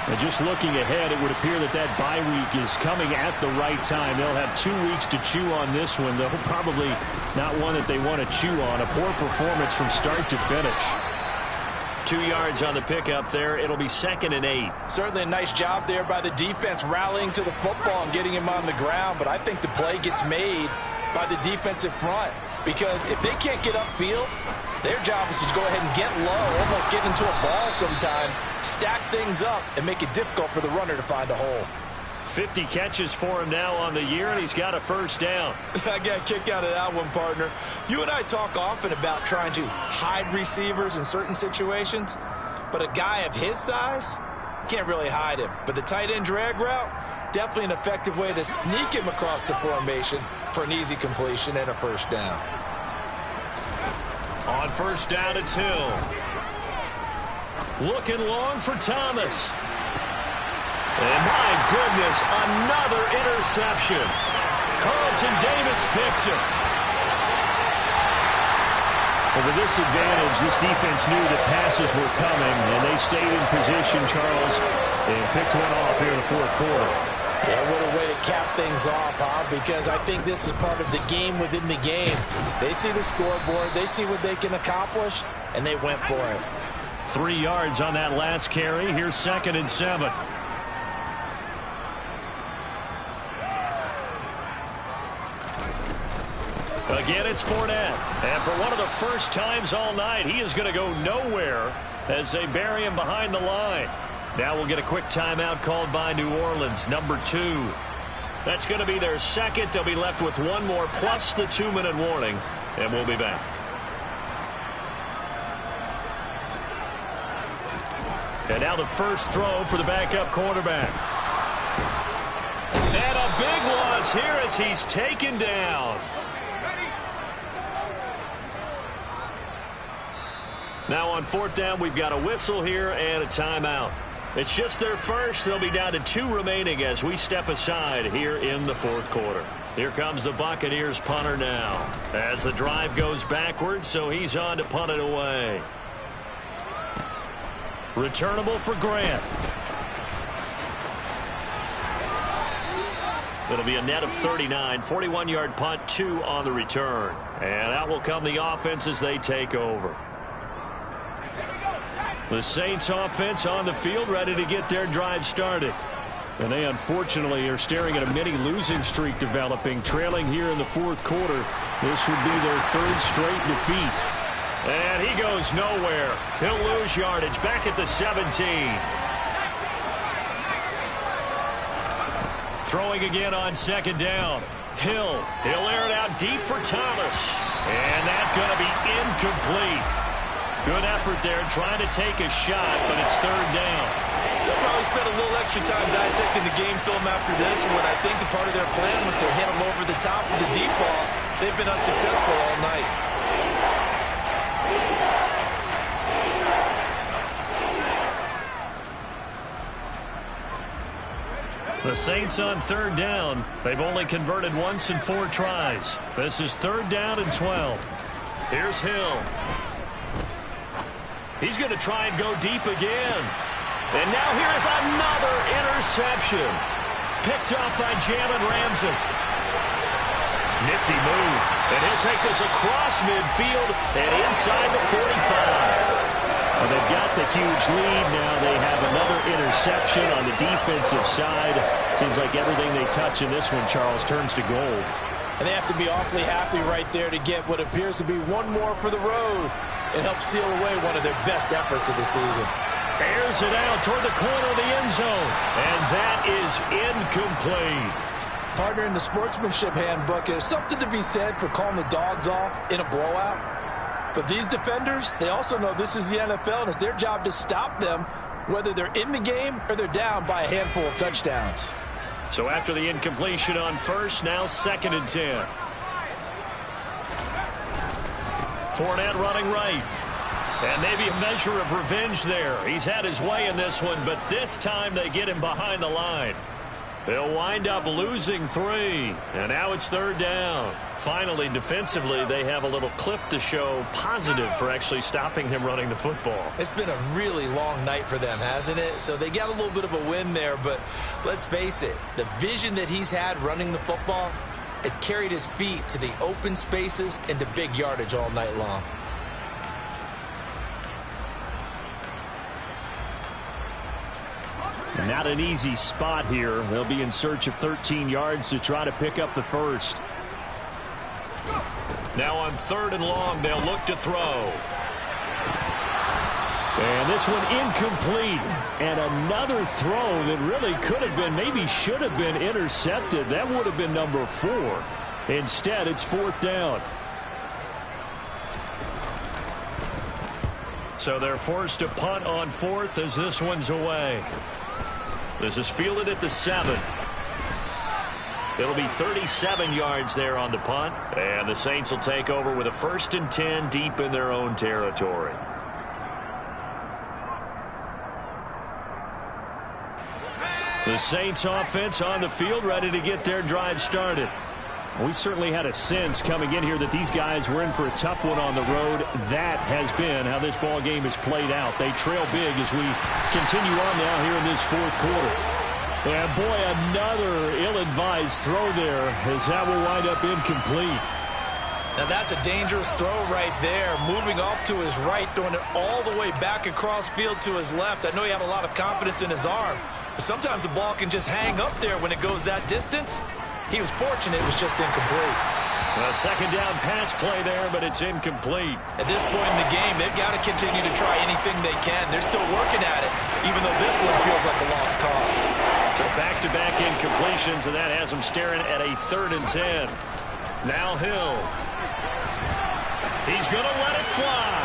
And just looking ahead, it would appear that that bye week is coming at the right time. They'll have 2 weeks to chew on this one, though probably not one that they want to chew on. A poor performance from start to finish. 2 yards on the pickup there. It'll be 2nd and 8. Certainly a nice job there by the defense rallying to the football and getting him on the ground. But I think the play gets made by the defensive front, because if they can't get upfield, their job is to go ahead and get low, almost get into a ball sometimes, stack things up, and make it difficult for the runner to find a hole. 50 catches for him now on the year, and he's got a first down. I got a kick out of that one, partner. You and I talk often about trying to hide receivers in certain situations, but a guy of his size, can't really hide him. But the tight end drag route, definitely an effective way to sneak him across the formation for an easy completion and a first down. On first down, it's Hill. Looking long for Thomas. And my goodness, another interception. Carlton Davis picks it. Well, with this advantage, this defense knew that passes were coming, and they stayed in position, Charles, and picked one off here in the fourth quarter. Yeah, what a way to cap things off, huh? Because I think this is part of the game within the game. They see the scoreboard, they see what they can accomplish, and they went for it. 3 yards on that last carry. Here's 2nd and 7. Again, it's Fournette. And for one of the first times all night, he is going to go nowhere as they bury him behind the line. Now we'll get a quick timeout called by New Orleans, number 2. That's going to be their second. They'll be left with one more plus the 2-minute warning, and we'll be back. And now the first throw for the backup quarterback. And a big loss here as he's taken down. Now on 4th down, we've got a whistle here and a timeout. It's just their first. They'll be down to 2 remaining as we step aside here in the 4th quarter. Here comes the Buccaneers punter now as the drive goes backwards, so he's on to punt it away. Returnable for Grant. It'll be a net of 39, 41-yard punt, 2 on the return. And out will come the offense as they take over. The Saints offense on the field, ready to get their drive started. And they unfortunately are staring at a mini losing streak developing, trailing here in the 4th quarter. This would be their 3rd straight defeat. And he goes nowhere. He'll lose yardage back at the 17. Throwing again on 2nd down. Hill. He'll air it out deep for Thomas. And that's going to be incomplete. Good effort there trying to take a shot, but it's 3rd down. They'll probably spend a little extra time dissecting the game film after this one. I think the part of their plan was to hit them over the top with the deep ball. They've been unsuccessful all night. The Saints on 3rd down. They've only converted once in 4 tries. This is 3rd down and 12. Here's Hill. He's going to try and go deep again. And now here is another interception. Picked up by Jalen Ramsey. Nifty move. And he'll take this across midfield and inside the 45. Well, they've got the huge lead now. They have another interception on the defensive side. Seems like everything they touch in this one, Charles, turns to gold. And they have to be awfully happy right there to get what appears to be one more for the road and help seal away one of their best efforts of the season. Airs it out toward the corner of the end zone. And that is incomplete. Partner, in the sportsmanship handbook, there's something to be said for calling the dogs off in a blowout. But these defenders, they also know this is the NFL, and it's their job to stop them, whether they're in the game or they're down by a handful of touchdowns. So after the incompletion on first, now 2nd and 10. Fournette running right. And maybe a measure of revenge there. He's had his way in this one, but this time they get him behind the line. They'll wind up losing 3, and now it's 3rd down. Finally, defensively, they have a little clip to show positive for actually stopping him running the football. It's been a really long night for them, hasn't it? So they got a little bit of a win there, but let's face it, the vision that he's had running the football has carried his feet to the open spaces and to big yardage all night long. Not an easy spot here. They'll be in search of 13 yards to try to pick up the first. Now on 3rd and long, they'll look to throw. And this one incomplete. And another throw that really could have been, maybe should have been intercepted. That would have been number 4. Instead, it's 4th down. So they're forced to punt on 4th as this one's away. This is fielded at the 7. It'll be 37 yards there on the punt. And the Saints will take over with a 1st and 10 deep in their own territory. The Saints offense on the field, ready to get their drive started. We certainly had a sense coming in here that these guys were in for a tough one on the road. That has been how this ball game has played out. They trail big as we continue on now here in this 4th quarter. And boy, another ill-advised throw there as that will wind up incomplete. Now that's a dangerous throw right there. Moving off to his right, throwing it all the way back across field to his left. I know he had a lot of confidence in his arm, but sometimes the ball can just hang up there when it goes that distance. He was fortunate it was just incomplete. A 2nd down pass play there, but it's incomplete. At this point in the game, they've got to continue to try anything they can. They're still working at it, even though this one feels like a lost cause. So back-to-back incompletions, and that has them staring at a 3rd and 10. Now Hill. He's going to let it fly.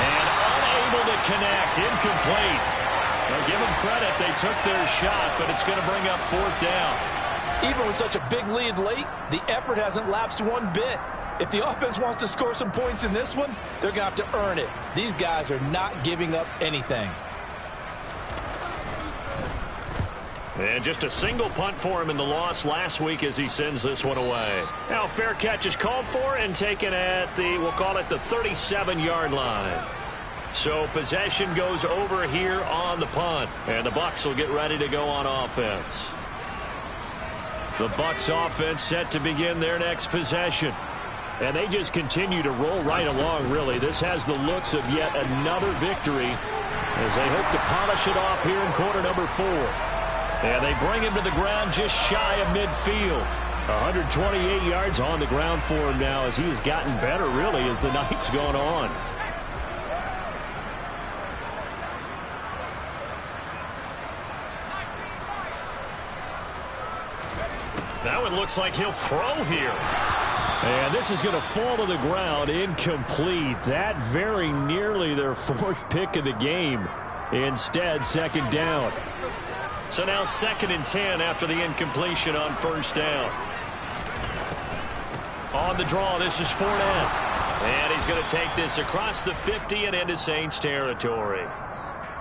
And unable to connect. Incomplete. Well, give them credit. They took their shot, but it's going to bring up 4th down. Even with such a big lead late, the effort hasn't lapsed one bit. If the offense wants to score some points in this one, they're going to have to earn it. These guys are not giving up anything. And just a single punt for him in the loss last week as he sends this one away. Now fair catch is called for and taken at the, we'll call it the 37-yard line. So possession goes over here on the punt. And the Bucs will get ready to go on offense. The Bucs offense set to begin their next possession. And they just continue to roll right along, really. This has the looks of yet another victory as they hope to polish it off here in quarter number 4. And they bring him to the ground just shy of midfield. 128 yards on the ground for him now as he has gotten better, really, as the night's gone on. Now it looks like he'll throw here. And this is going to fall to the ground, incomplete. That very nearly their 4th pick of the game. Instead, 2nd down. So now 2nd and 10 after the incompletion on 1st down. On the draw, this is Fournette. And he's going to take this across the 50 and into Saints territory.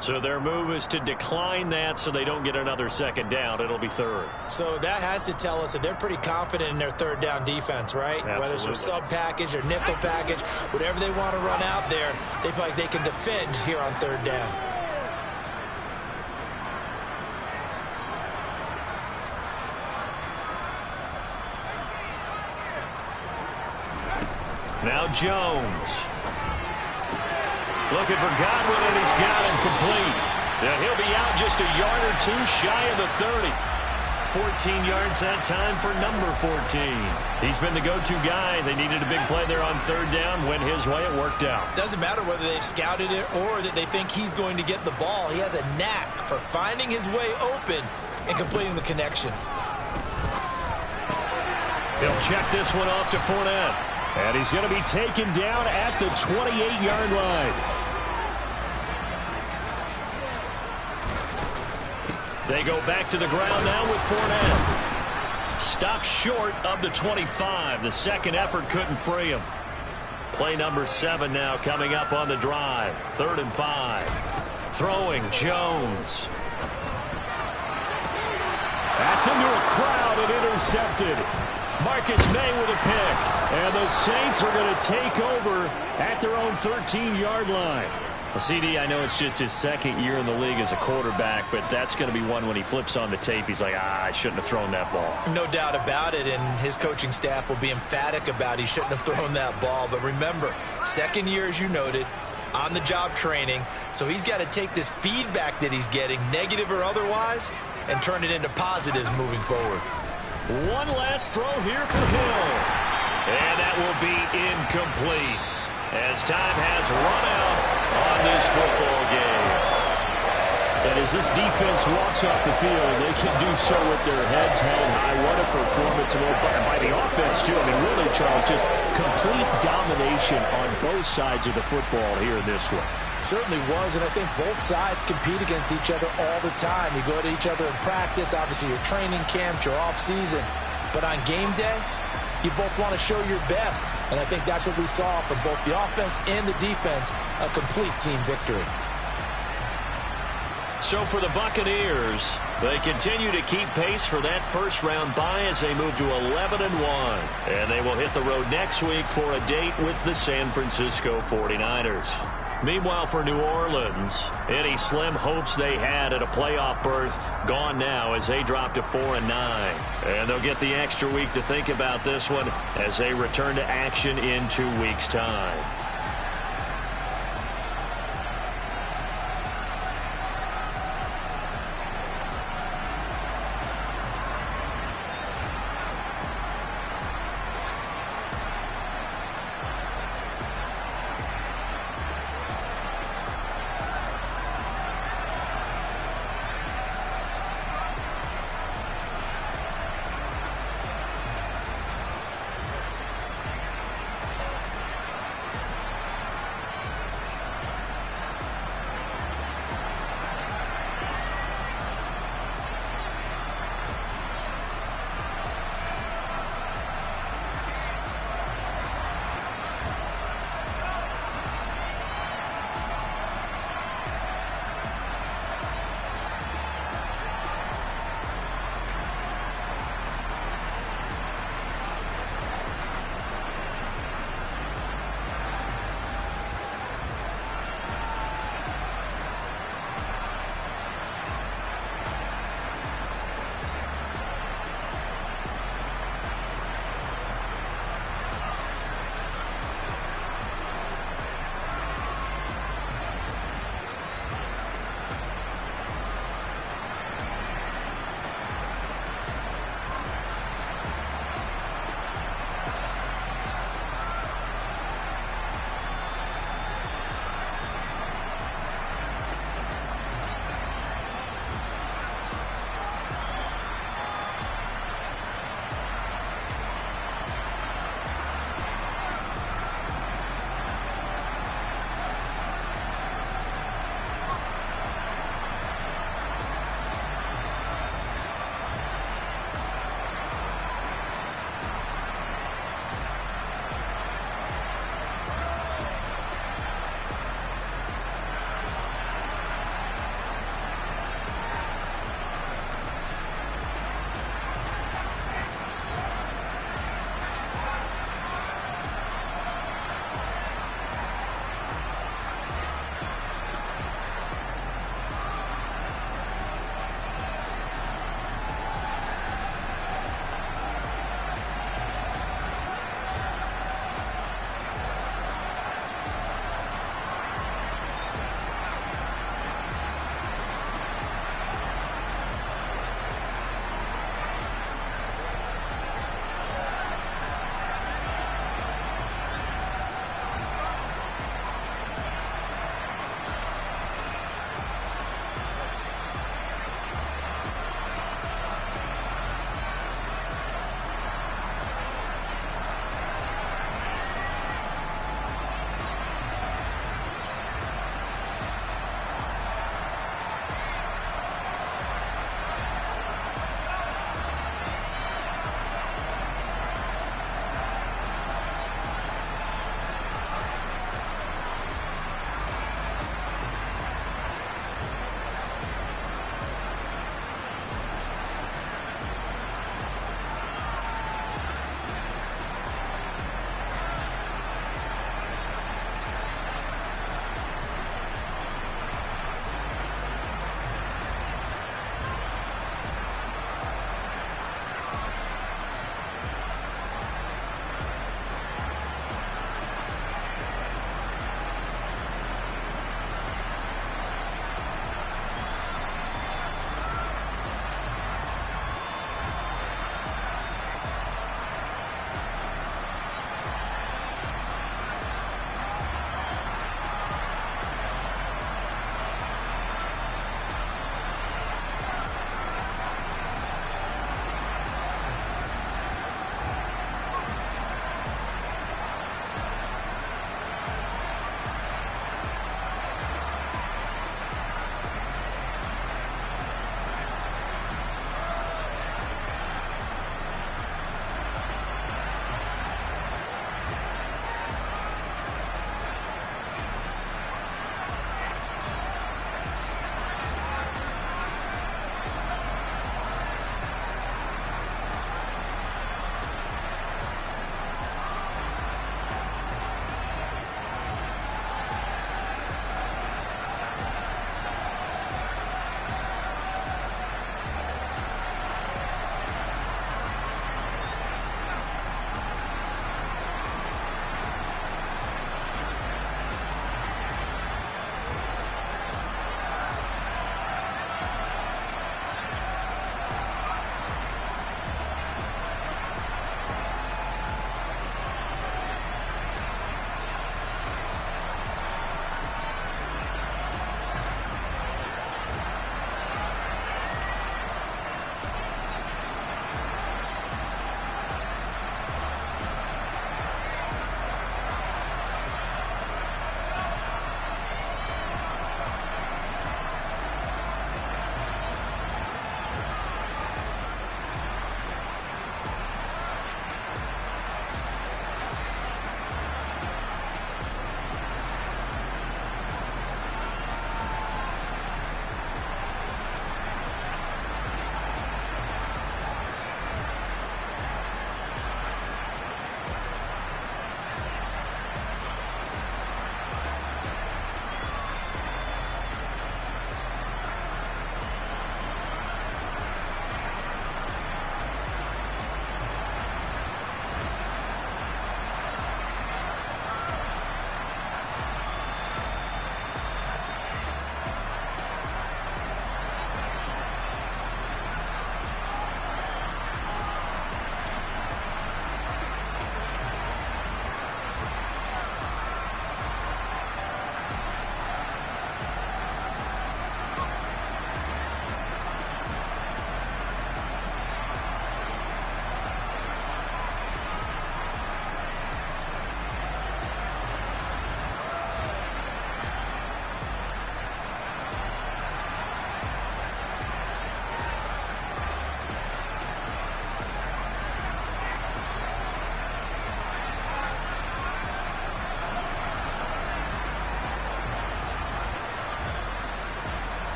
So their move is to decline that so they don't get another 2nd down. It'll be 3rd. So that has to tell us that they're pretty confident in their 3rd down defense, right? Absolutely. Whether it's a sub package or nickel package, whatever they want to run out there, they feel like they can defend here on 3rd down. Now Jones. Looking for Godwin, and he's got him complete. Now he'll be out just a yard or 2 shy of the 30. 14 yards that time for number 14. He's been the go-to guy. They needed a big play there on 3rd down. Went his way. It worked out. Doesn't matter whether they've scouted it or that they think he's going to get the ball. He has a knack for finding his way open and completing the connection. He'll check this one off to Fournette. And he's going to be taken down at the 28-yard line. They go back to the ground now with Fournette. Stopped short of the 25. The second effort couldn't free him. Play number 7 now coming up on the drive. 3rd and 5. Throwing Jones. That's into a crowd and intercepted. Marcus May with a pick. And the Saints are going to take over at their own 13-yard line. Well, CD, I know it's just his 2nd year in the league as a quarterback, but that's going to be one when he flips on the tape. He's like, I shouldn't have thrown that ball. No doubt about it, and his coaching staff will be emphatic about he shouldn't have thrown that ball. But remember, 2nd year, as you noted, on-the-job training, so he's got to take this feedback that he's getting, negative or otherwise, and turn it into positives moving forward. One last throw here for Hill. And that will be incomplete as time has run out on this football game. And as this defense walks off the field, they can do so with their heads held high. What a performance by the offense, too. I mean, really, Charles, just complete domination on both sides of the football here in this one. Certainly was, and I think both sides compete against each other all the time. You go to each other in practice, obviously your training camps, your off-season. But on game day, you both want to show your best. And I think that's what we saw from both the offense and the defense, a complete team victory. So for the Buccaneers, they continue to keep pace for that first-round bye as they move to 11-1. And they will hit the road next week for a date with the San Francisco 49ers. Meanwhile, for New Orleans, any slim hopes they had at a playoff berth gone now as they drop to 4-9. And they'll get the extra week to think about this one as they return to action in 2 weeks' time.